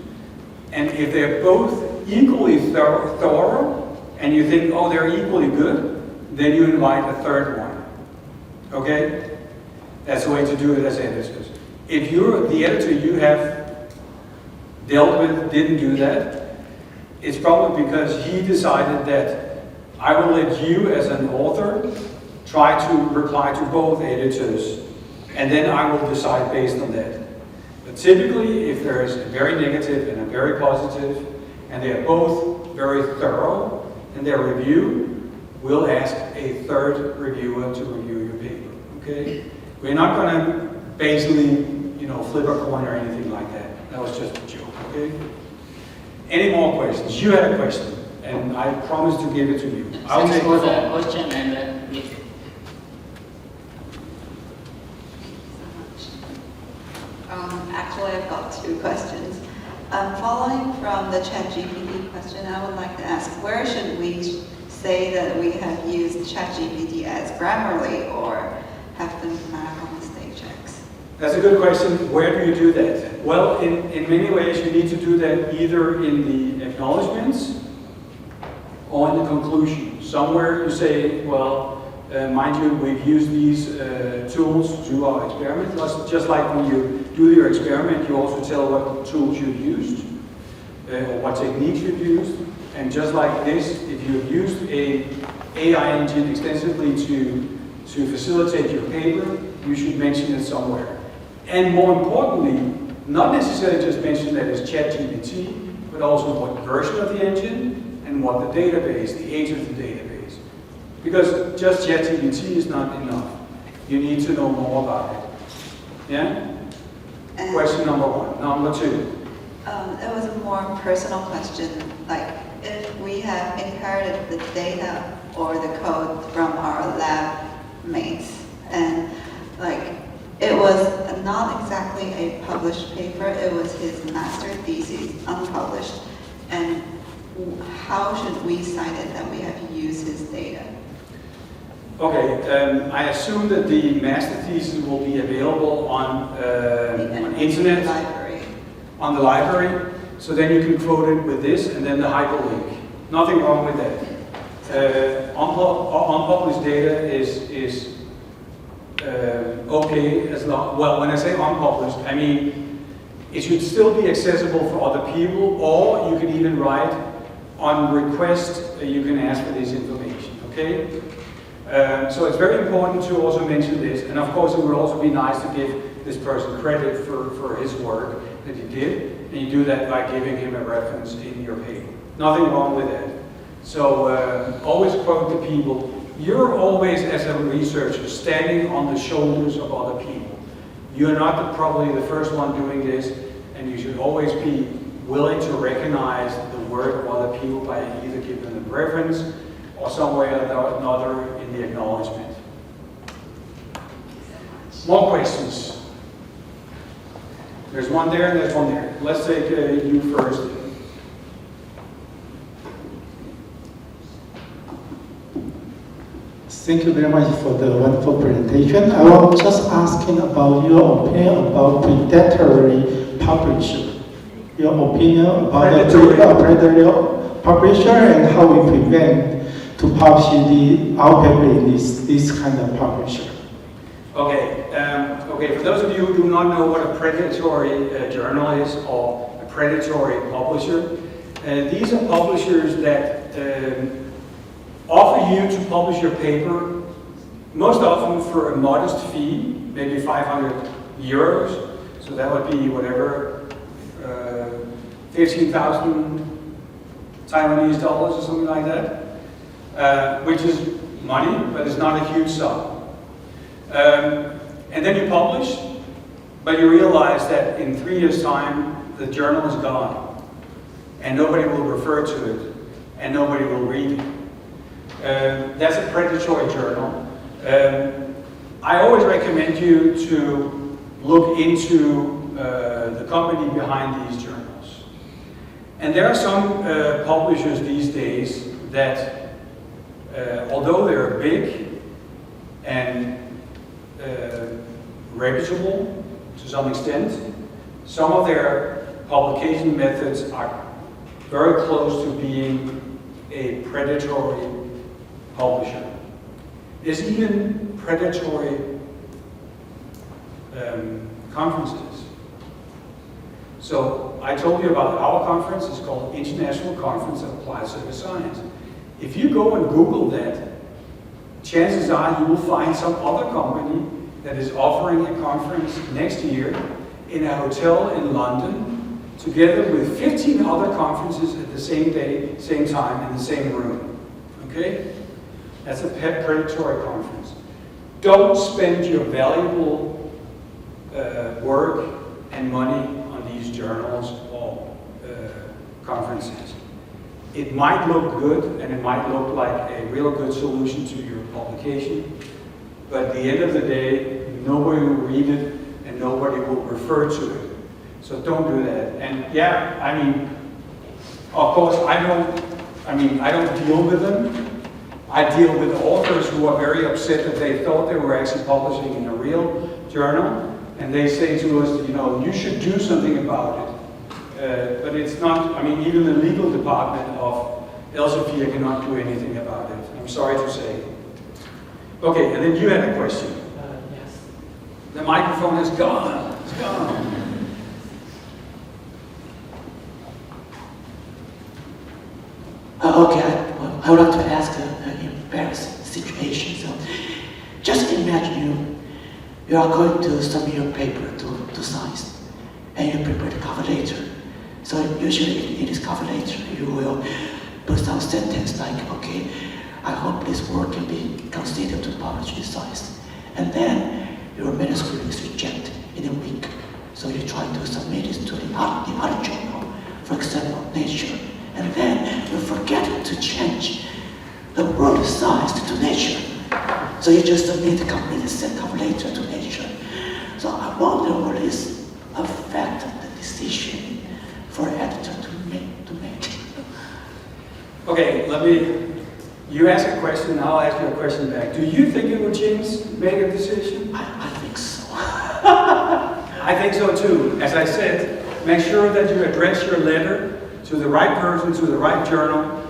and if they're both equally thorough, and you think, oh, they're equally good, then you invite a third one. Okay? That's the way to do it as editors. If you're the editor you have dealt with didn't do that, it's probably because he decided that I will let you as an author try to reply to both editors, and then I will decide based on that. But typically, if there is a very negative and a very positive, and they are both very thorough in their review, we'll ask a third reviewer to review your paper, okay? We're not going to basically, flip a coin or anything like that. That was just a joke, okay? Any more questions? You had a question, and I promised to give it to you. I'll Thanks take for the the question and yes. Actually, I've got two questions. Following from the ChatGPT question, I would like to ask, where should we say that we have used ChatGPT as Grammarly or have them medical mistake checks? That's a good question. Where do you do that? Well, in many ways, you need to do that either in the acknowledgements or in the conclusion. Somewhere you say, well, mind you, we've used these tools to do our experiment. Just like when you do your experiment, you also tell what tools you've used, or what techniques you've used. And just like this, if you've used an AI engine extensively to facilitate your paper, you should mention it somewhere. And more importantly, not necessarily just mention that it's ChatGPT, but also what version of the engine and what the database, the age of the database. Because just ChatGPT is not enough. You need to know more about it. Yeah? Question number one. Number two. It was a more personal question. Like, if we have inherited the data or the code from our lab mates, and it was not exactly a published paper, it was his master thesis, unpublished, and how should we cite it that we have used his data? Okay, I assume that the master thesis will be available on internet, library. On the library, so then you can quote it with this and then the hyperlink. Nothing wrong with that. Unpublished data is okay as long, well, when I say unpublished, I mean it should still be accessible for other people, or you can even write on request, you can ask for this information, okay? So it's very important to also mention this, and of course it would also be nice to give this person credit for his work that he did, and you do that by giving him a reference in your paper. Nothing wrong with that. So always quote the people. You're always, as a researcher, standing on the shoulders of other people. You're not probably the first one doing this, and you should always be willing to recognize the work of other people by either giving them reference or some way or another in the acknowledgement. More questions? There's one there and there's one there. Let's take you first. Thank you very much for the wonderful presentation. I was just asking about your opinion about predatory publisher. Your opinion about the predatory publisher and how we prevent to publish our paper in this kind of publisher. Okay, okay. For those of you who do not know what a predatory journal is or a predatory publisher, these are publishers that offer you to publish your paper, most often for a modest fee, maybe 500 euros. So that would be whatever, 15,000 Taiwanese dollars or something like that, which is money, but it's not a huge sum. And then you publish, but you realize that in 3 years' time, the journal is gone, and nobody will refer to it, and nobody will read it. That's a predatory journal. I always recommend you to look into the company behind these journals. And there are some publishers these days that, although they're big and reputable to some extent, some of their publication methods are very close to being a predatory publisher. There's even predatory conferences. So I told you about our conference. It's called International Conference of Applied Surface Science. If you go and Google that, chances are you will find some other company that is offering a conference next year in a hotel in London, together with 15 other conferences at the same day, same time, in the same room. Okay? That's a predatory conference. Don't spend your valuable work and money on these journals or conferences. It might look good and it might look like a real good solution to your publication, but at the end of the day, nobody will read it and nobody will refer to it. So don't do that. And yeah, I mean, of course, I don't deal with them. I deal with authors who are very upset that they thought they were actually publishing in a real journal, and they say to us, you know, you should do something about it. But it's not, I mean, even the legal department of Elsevier cannot do anything about it. I'm sorry to say. Okay, and then you had a question. Yes. The microphone is gone. It's gone. Okay, I would like to ask an embarrassing situation. So, just imagine you are going to submit your paper to science, and you prepare the cover letter. So usually in this cover letter, you will put some sentence like, okay, I hope this work can be considered to publish in science. And then your manuscript is rejected in a week. So you try to submit it to the other journal, for example, Nature. And then you forget to change the word science to Nature. So you just submit the complete set cover letter to Nature. So I wonder what is affect the decision for editor to make. Okay, you ask a question, I'll ask you a question back. Do you think it would make a decision? I think so. I think so too. As I said, make sure that you address your letter to the right person, to the right journal.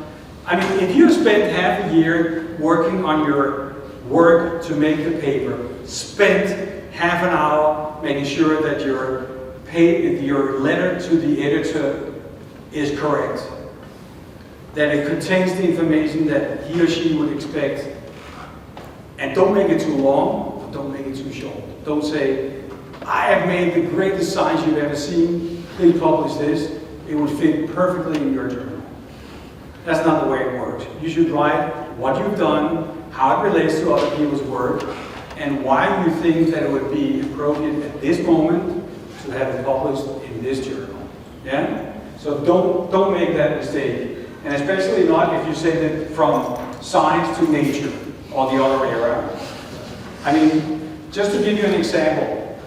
I mean, if you spend half a year working on your work to make the paper, spent half an hour making sure that your letter to the editor is correct, that it contains the information that he or she would expect, and don't make it too long, but don't make it too short. Don't say, I have made the greatest science you've ever seen, please publish this. It would fit perfectly in your journal. That's not the way it works. You should write what you've done, how it relates to other people's work, and why you think that it would be appropriate at this moment to have it published in this journal. Yeah? So don't make that mistake. And especially not if you send it from science to nature or the other way around. I mean, just to give you an example,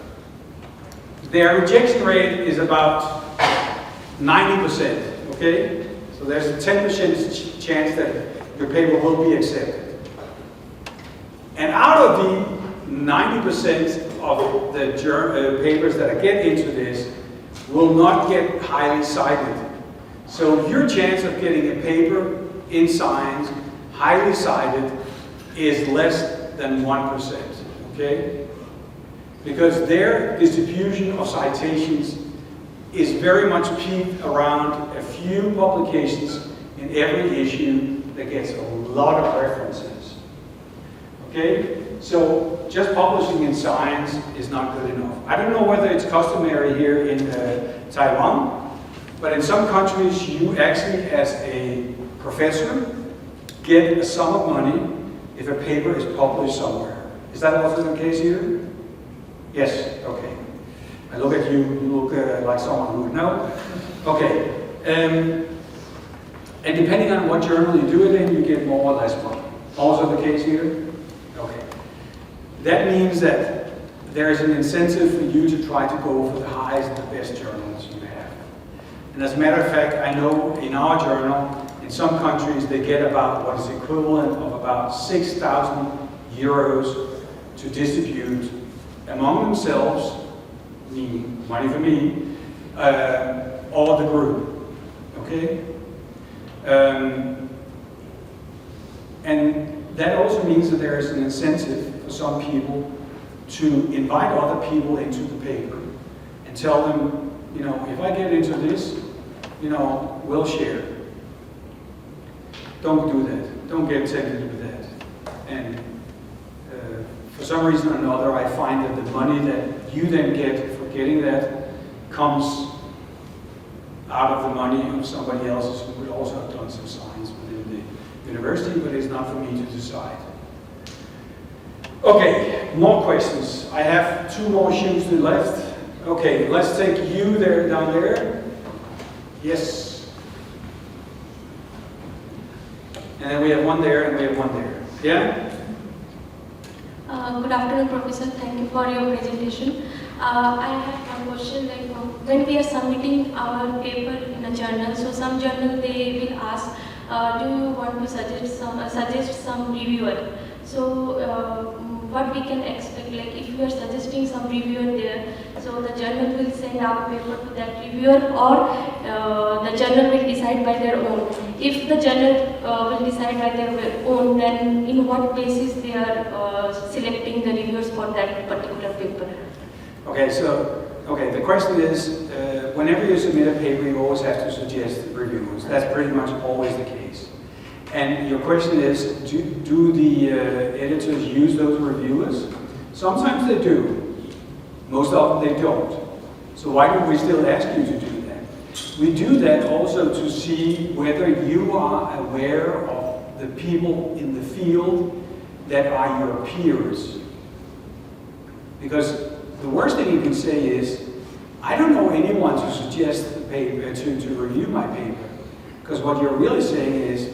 their rejection rate is about 90%, okay? So there's a 10% chance that your paper will be accepted. And out of the 90% of the papers that get into this will not get highly cited. So your chance of getting a paper in science highly cited is less than 1%, okay? Because their distribution of citations is very much peaked around a few publications in every issue that gets a lot of references. Okay? So just publishing in science is not good enough. I don't know whether it's customary here in Taiwan, but in some countries you actually, as a professor, get a sum of money if a paper is published somewhere. Is that also the case here? Yes, okay. I look at you, you look like someone who would know. Okay. And depending on what journal you do it in, you get more or less money. Also the case here? Okay. That means that there is an incentive for you to try to go for the highest and the best journals you have. And as a matter of fact, I know in our journal, in some countries, they get about what is equivalent of about 6,000 euros to distribute among themselves, meaning money for me, or the group, okay? And that also means that there is an incentive for some people to invite other people into the paper and tell them, you know, if I get into this, you know, we'll share. Don't do that. Don't get tempted with that. And for some reason or another, I find that the money that you then get for getting that comes out of the money of somebody else who would also have done some science within the university, but it's not for me to decide. Okay, more questions. I have 2 more shoes left. Okay, let's take you there, down there. Yes. And then we have one there, and we have one there. Yeah? Good afternoon, Professor. Thank you for your presentation. I have one question. Like, when we are submitting our paper in a journal, so some journal they will ask, do you want to suggest some reviewer? So what we can expect, like if we are suggesting some reviewer there, so the journal will send our paper to that reviewer, or the journal will decide by their own. If the journal will decide by their own, then in what basis they are selecting the reviewers for that particular paper? Okay, so the question is, whenever you submit a paper, you always have to suggest reviewers. That's pretty much always the case. And your question is, do the editors use those reviewers? Sometimes they do. Most often they don't. So why do we still ask you to do that? We do that also to see whether you are aware of the people in the field that are your peers. Because the worst thing you can say is, I don't know anyone to suggest the paper, to review my paper. Because what you're really saying is,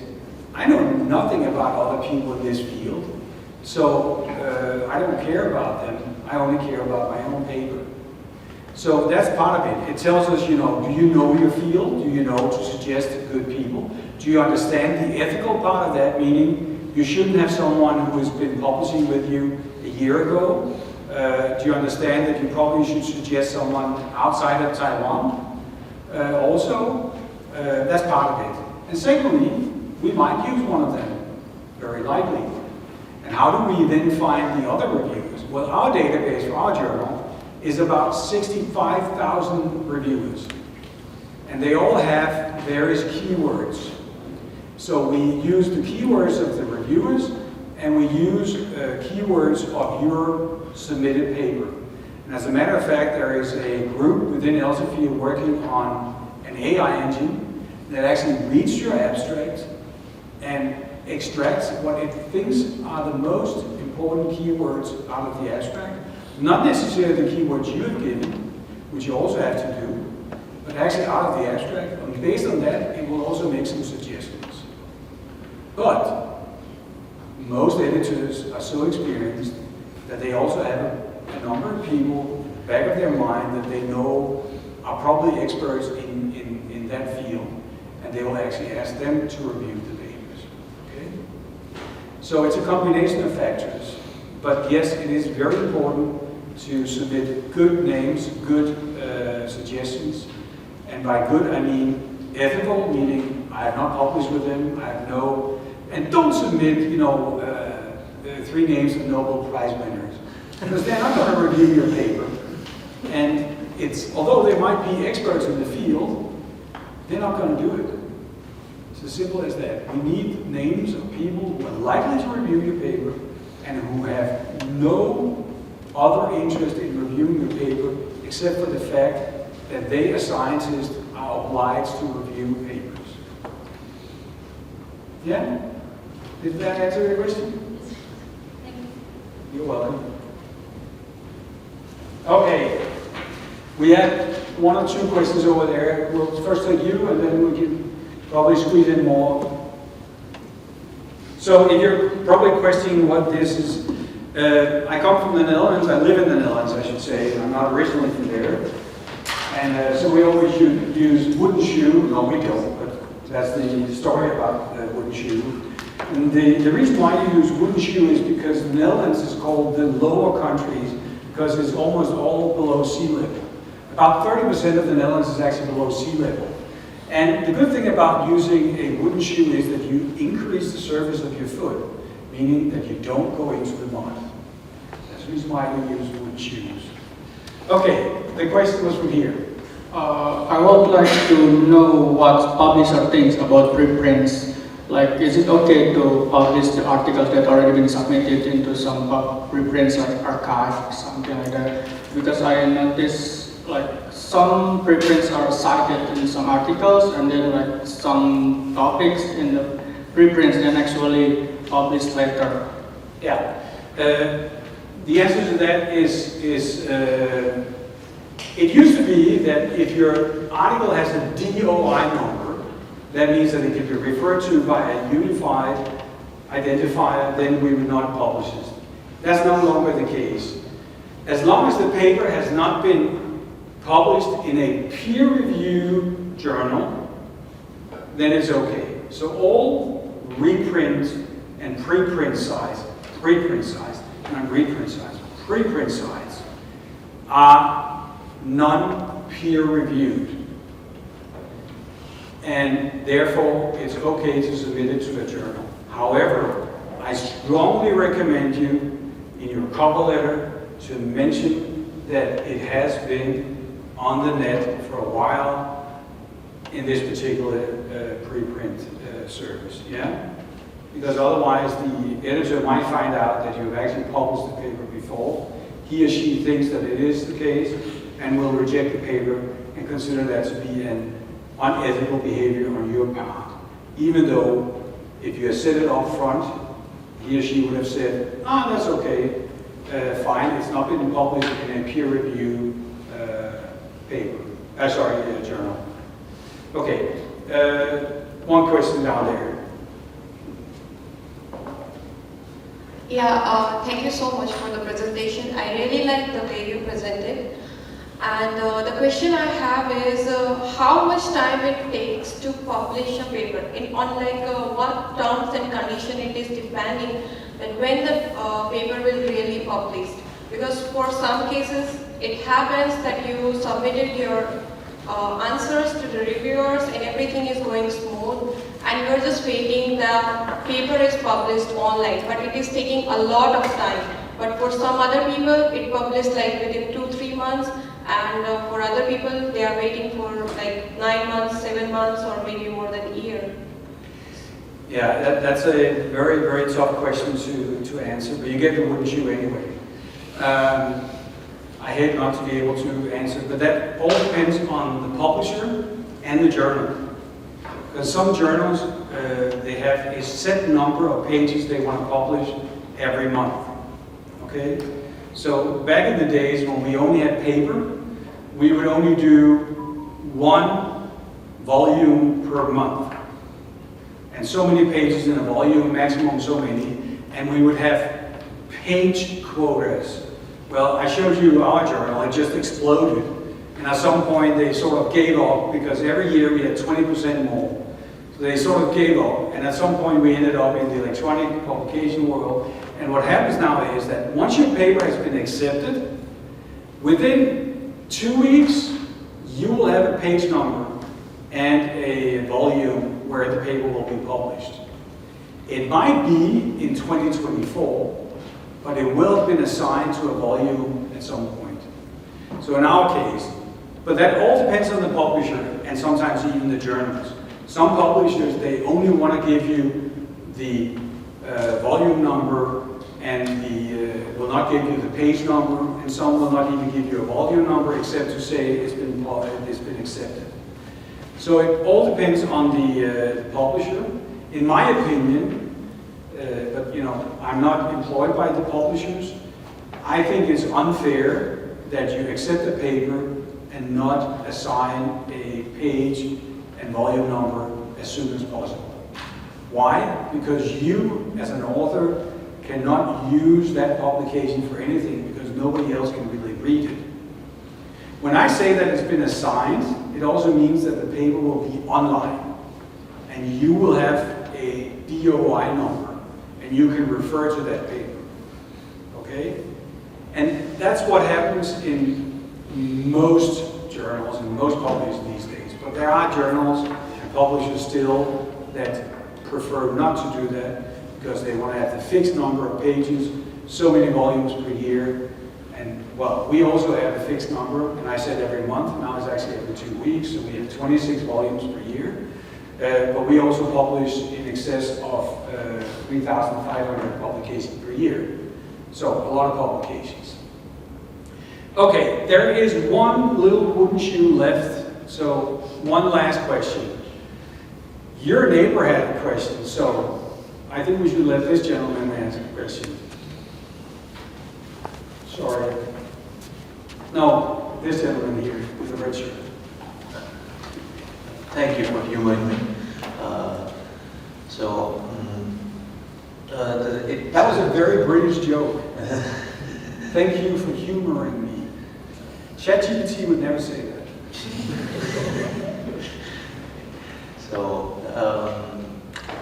I know nothing about other people in this field, so I don't care about them. I only care about my own paper. So that's part of it. It tells us, you know, do you know your field? Do you know to suggest good people? Do you understand the ethical part of that, meaning you shouldn't have someone who has been publishing with you a year ago? Do you understand that you probably should suggest someone outside of Taiwan? Also, that's part of it. And secondly, we might use one of them, very likely. And how do we then find the other reviews? Well, our database for our journal is about 65,000 reviewers. And they all have various keywords. So we use the keywords of the reviewers, and we use keywords of your submitted paper. And as a matter of fact, there is a group within Elsevier working on an AI engine that actually reads your abstract and extracts what it thinks are the most important keywords out of the abstract. Not necessarily the keywords you have given, which you also have to do, but actually out of the abstract. And based on that, it will also make some suggestions. But most editors are so experienced that they also have a number of people in the back of their mind that they know are probably experts in that field, and they will actually ask them to review the papers. Okay? So it's a combination of factors, but yes, it is very important to submit good names, good suggestions, and by good I mean ethical, meaning I have not published with them, I have no, and don't submit, 3 names of Nobel Prize winners, because they're not going to review your paper. And it's, although they might be experts in the field, they're not going to do it. It's as simple as that. We need names of people who are likely to review your paper and who have no other interest in reviewing your paper except for the fact that they, as scientists, are obliged to review papers. Yeah? Did that answer your question? Thank you. You're welcome. Okay. We have 1 or 2 questions over there. We'll first take you, and then we can probably squeeze in more. So if you're probably questioning what this is, I come from the Netherlands. I live in the Netherlands, I should say. I'm not originally from there. And so we always use wooden shoe. No, we don't, but that's the story about wooden shoe. And the reason why you use wooden shoe is because the Netherlands is called the lower countries because it's almost all below sea level. About 30% of the Netherlands is actually below sea level. And the good thing about using a wooden shoe is that you increase the surface of your foot, meaning that you don't go into the mud. That's the reason why we use wooden shoes. Okay, the question was from here. I would like to know what publisher thinks about preprints. Like, is it okay to publish the articles that already been submitted into some preprints like archive or something like that? Because I noticed like some preprints are cited in some articles, and then like some topics in the preprints then actually published later. Yeah. The answer to that is it used to be that if your article has a DOI number, that means that it can be referred to by a unified identifier, then we would not publish it. That's no longer the case. As long as the paper has not been published in a peer-reviewed journal, then it's okay. So all reprint and preprint sites are non-peer reviewed. And therefore, it's okay to submit it to a journal. However, I strongly recommend you, in your cover letter, to mention that it has been on the net for a while in this particular preprint service, yeah? Because otherwise the editor might find out that you've actually published the paper before. He or she thinks that it is the case and will reject the paper and consider that to be an unethical behavior on your part. Even though if you had said it up front, he or she would have said, that's okay, fine, it's not been published in a peer-reviewed journal. Okay, one question down there. Yeah, thank you so much for the presentation. I really like the way you presented. And the question I have is how much time it takes to publish a paper, on what terms and condition it is depending that when the paper will really published. Because for some cases it happens that you submitted your answers to the reviewers and everything is going smooth, and you're just waiting the paper is published online, but it is taking a lot of time. But for some other people, it published like within 2-3 months, and for other people, they are waiting for like 9 months, 7 months, or maybe more than a year. Yeah, that's a very, very tough question to answer, but you get the wooden shoe anyway. I hate not to be able to answer, but that all depends on the publisher and the journal. Because some journals, they have a set number of pages they want to publish every month. Okay? So back in the days when we only had paper, we would only do 1 volume per month. And so many pages in a volume, maximum so many, and we would have page quotas. Well, I showed you our journal, it just exploded. And at some point they sort of gave up because every year we had 20% more. So they sort of gave up, and at some point we ended up in the electronic publication world. And what happens now is that once your paper has been accepted, within 2 weeks, you will have a page number and a volume where the paper will be published. It might be in 2024, but it will have been assigned to a volume at some point. So in our case, but that all depends on the publisher and sometimes even the journals. Some publishers, they only want to give you the volume number and will not give you the page number, and some will not even give you a volume number except to say it's been accepted. So it all depends on the publisher. In my opinion, but I'm not employed by the publishers, I think it's unfair that you accept a paper and not assign a page and volume number as soon as possible. Why? Because you, as an author, cannot use that publication for anything because nobody else can really read it. When I say that it's been assigned, it also means that the paper will be online, and you will have a DOI number, and you can refer to that paper. Okay? And that's what happens in most journals and most publishers these days. But there are journals and publishers still that prefer not to do that because they want to have the fixed number of pages, so many volumes per year. And well, we also have a fixed number, and I said every month, now it's actually every 2 weeks, so we have 26 volumes per year. But we also publish in excess of 3,500 publications per year. So a lot of publications. Okay, there is one little wooden shoe left, so one last question. Your neighbor had a question, so I think we should let this gentleman answer the question. Sorry. No, this gentleman here with the red shirt. Thank you for humoring me. That was a very British joke. Thank you for humoring me. ChatGPT would never say that.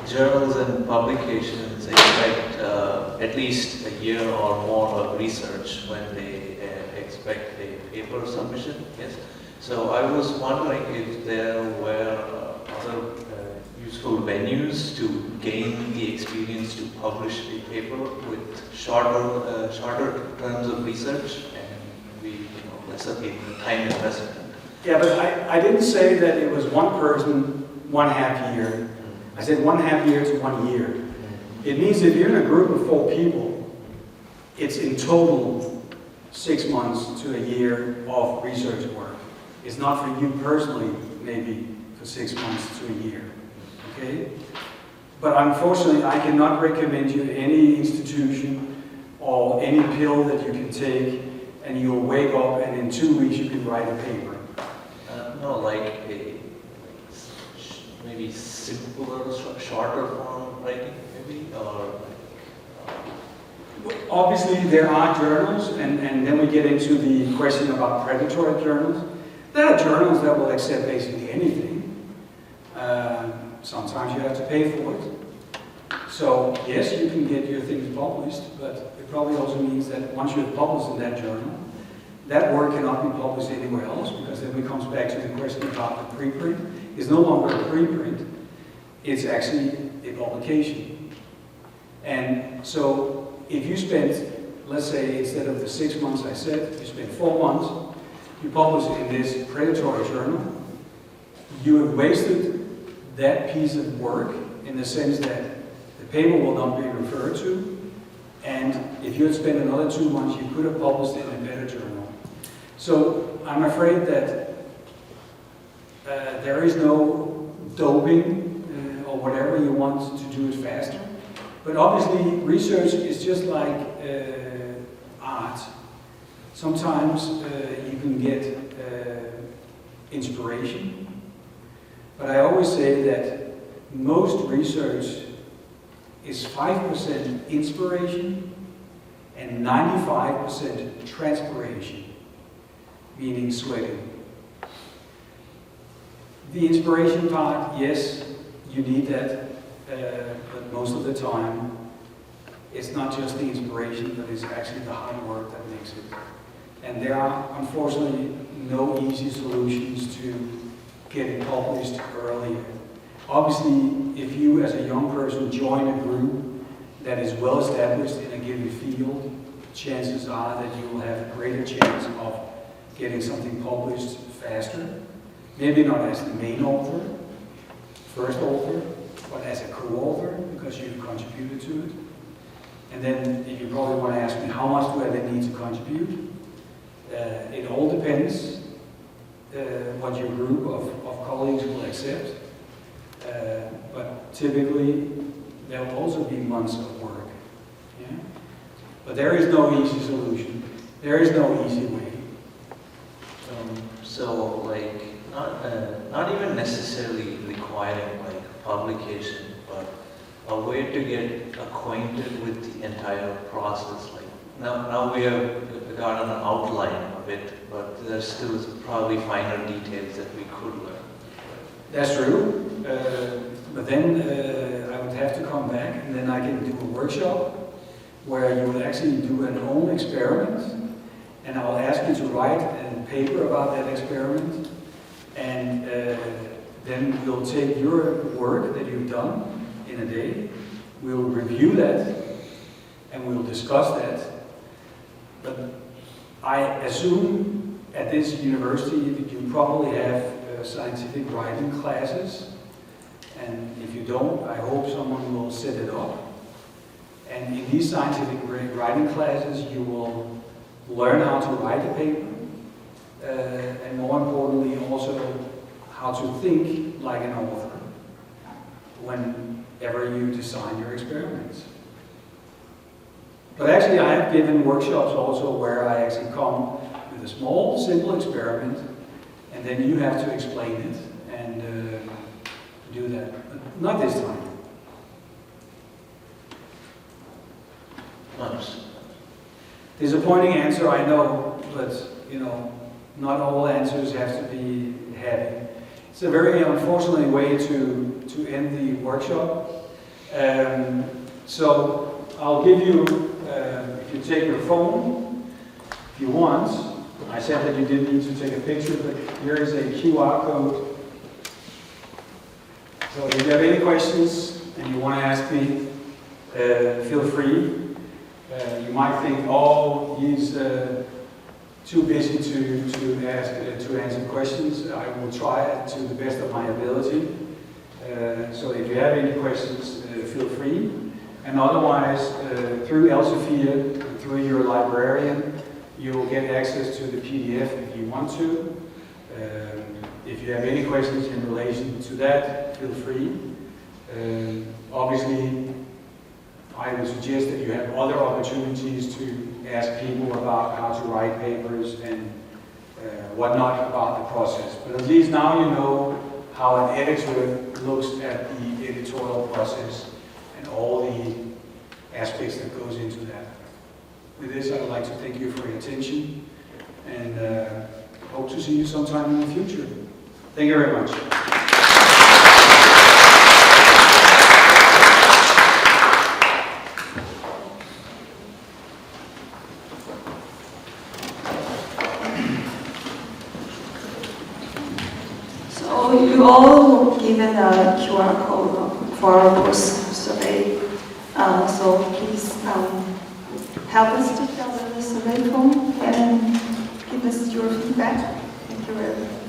Journals and publications expect at least a year or more of research when they expect a paper submission. Yes. So I was wondering if there were other useful venues to gain the experience to publish a paper with shorter terms of research and lesser time investment. Yeah, but I didn't say that it was one person, 1/2 year. I said 1/2 year to 1 year. It means if you're in a group of 4 people, it's in total 6 months to a year of research work. It's not for you personally, maybe for 6 months to a year. Okay? But unfortunately, I cannot recommend you any institution or any pill that you can take and you'll wake up and in 2 weeks you can write a paper. No, like maybe simpler, shorter form writing, maybe, or Obviously, there are journals, and then we get into the question about predatory journals. There are journals that will accept basically anything. Sometimes you have to pay for it. So, yes, you can get your things published, but it probably also means that once you've published in that journal, that work cannot be published anywhere else, because then it comes back to the question about the preprint. It's no longer a preprint. it's actually a publication. And so if you spent, let's say instead of the 6 months I said, you spent 4 months, you publish it in this predatory journal, you have wasted that piece of work in the sense that the paper will not be referred to, and if you had spent another 2 months, you could have published it in a better journal. So I'm afraid that there is no doping or whatever you want to do it faster. But obviously, research is just like art. Sometimes you can get inspiration, but I always say that most research is 5% inspiration and 95% transpiration, meaning sweating. The inspiration part, yes, you need that, but most of the time, it's not just the inspiration, but it's actually the hard work that makes it. And there are, unfortunately, no easy solutions to getting published earlier. Obviously, if you as a young person join a group that is well established in a given field, chances are that you will have a greater chance of getting something published faster. Maybe not as the main author, first author, but as a co-author, because you've contributed to it. And then if you probably want to ask me, how much do I then need to contribute? It all depends what your group of colleagues will accept. But typically, there will also be months of work. Yeah? But there is no easy solution. There is no easy way. So like, not even necessarily requiring like publication, but a way to get acquainted with the entire process. Like now we have got an outline of it, but there's still probably finer details that we could learn. That's true. But then I would have to come back, and then I can do a workshop where you will actually do an own experiment, and I will ask you to write a paper about that experiment, and then we'll take your work that you've done in a day, we'll review that, and we'll discuss that. But I assume at this university you probably have scientific writing classes, and if you don't, I hope someone will set it up. And in these scientific writing classes, you will learn how to write a paper, and more importantly, also how to think like an author whenever you design your experiments. But actually, I have given workshops also where I actually come with a small, simple experiment, and then you have to explain it and do that. But not this time. Nice. Disappointing answer, I know, but you know, not all answers have to be heavy. It's a very unfortunate way to end the workshop. So I'll give you, if you take your phone, if you want. I said that you didn't need to take a picture, but here is a QR code. So if you have any questions and you want to ask me, feel free. You might think, oh, he's too busy to answer questions. I will try it to the best of my ability. So if you have any questions, feel free. And otherwise, through Elsevier, through your librarian, you will get access to the PDF if you want to. If you have any questions in relation to that, feel free. Obviously, I would suggest that you have other opportunities to ask people about how to write papers and whatnot about the process. But at least now you know how an editor looks at the editorial process and all the aspects that goes into that. With this, I would like to thank you for your attention and hope to see you sometime in the future. Thank you very much. So you all were given a QR code for our post-survey. So please help us to fill the survey form and give us your feedback. Thank you very much.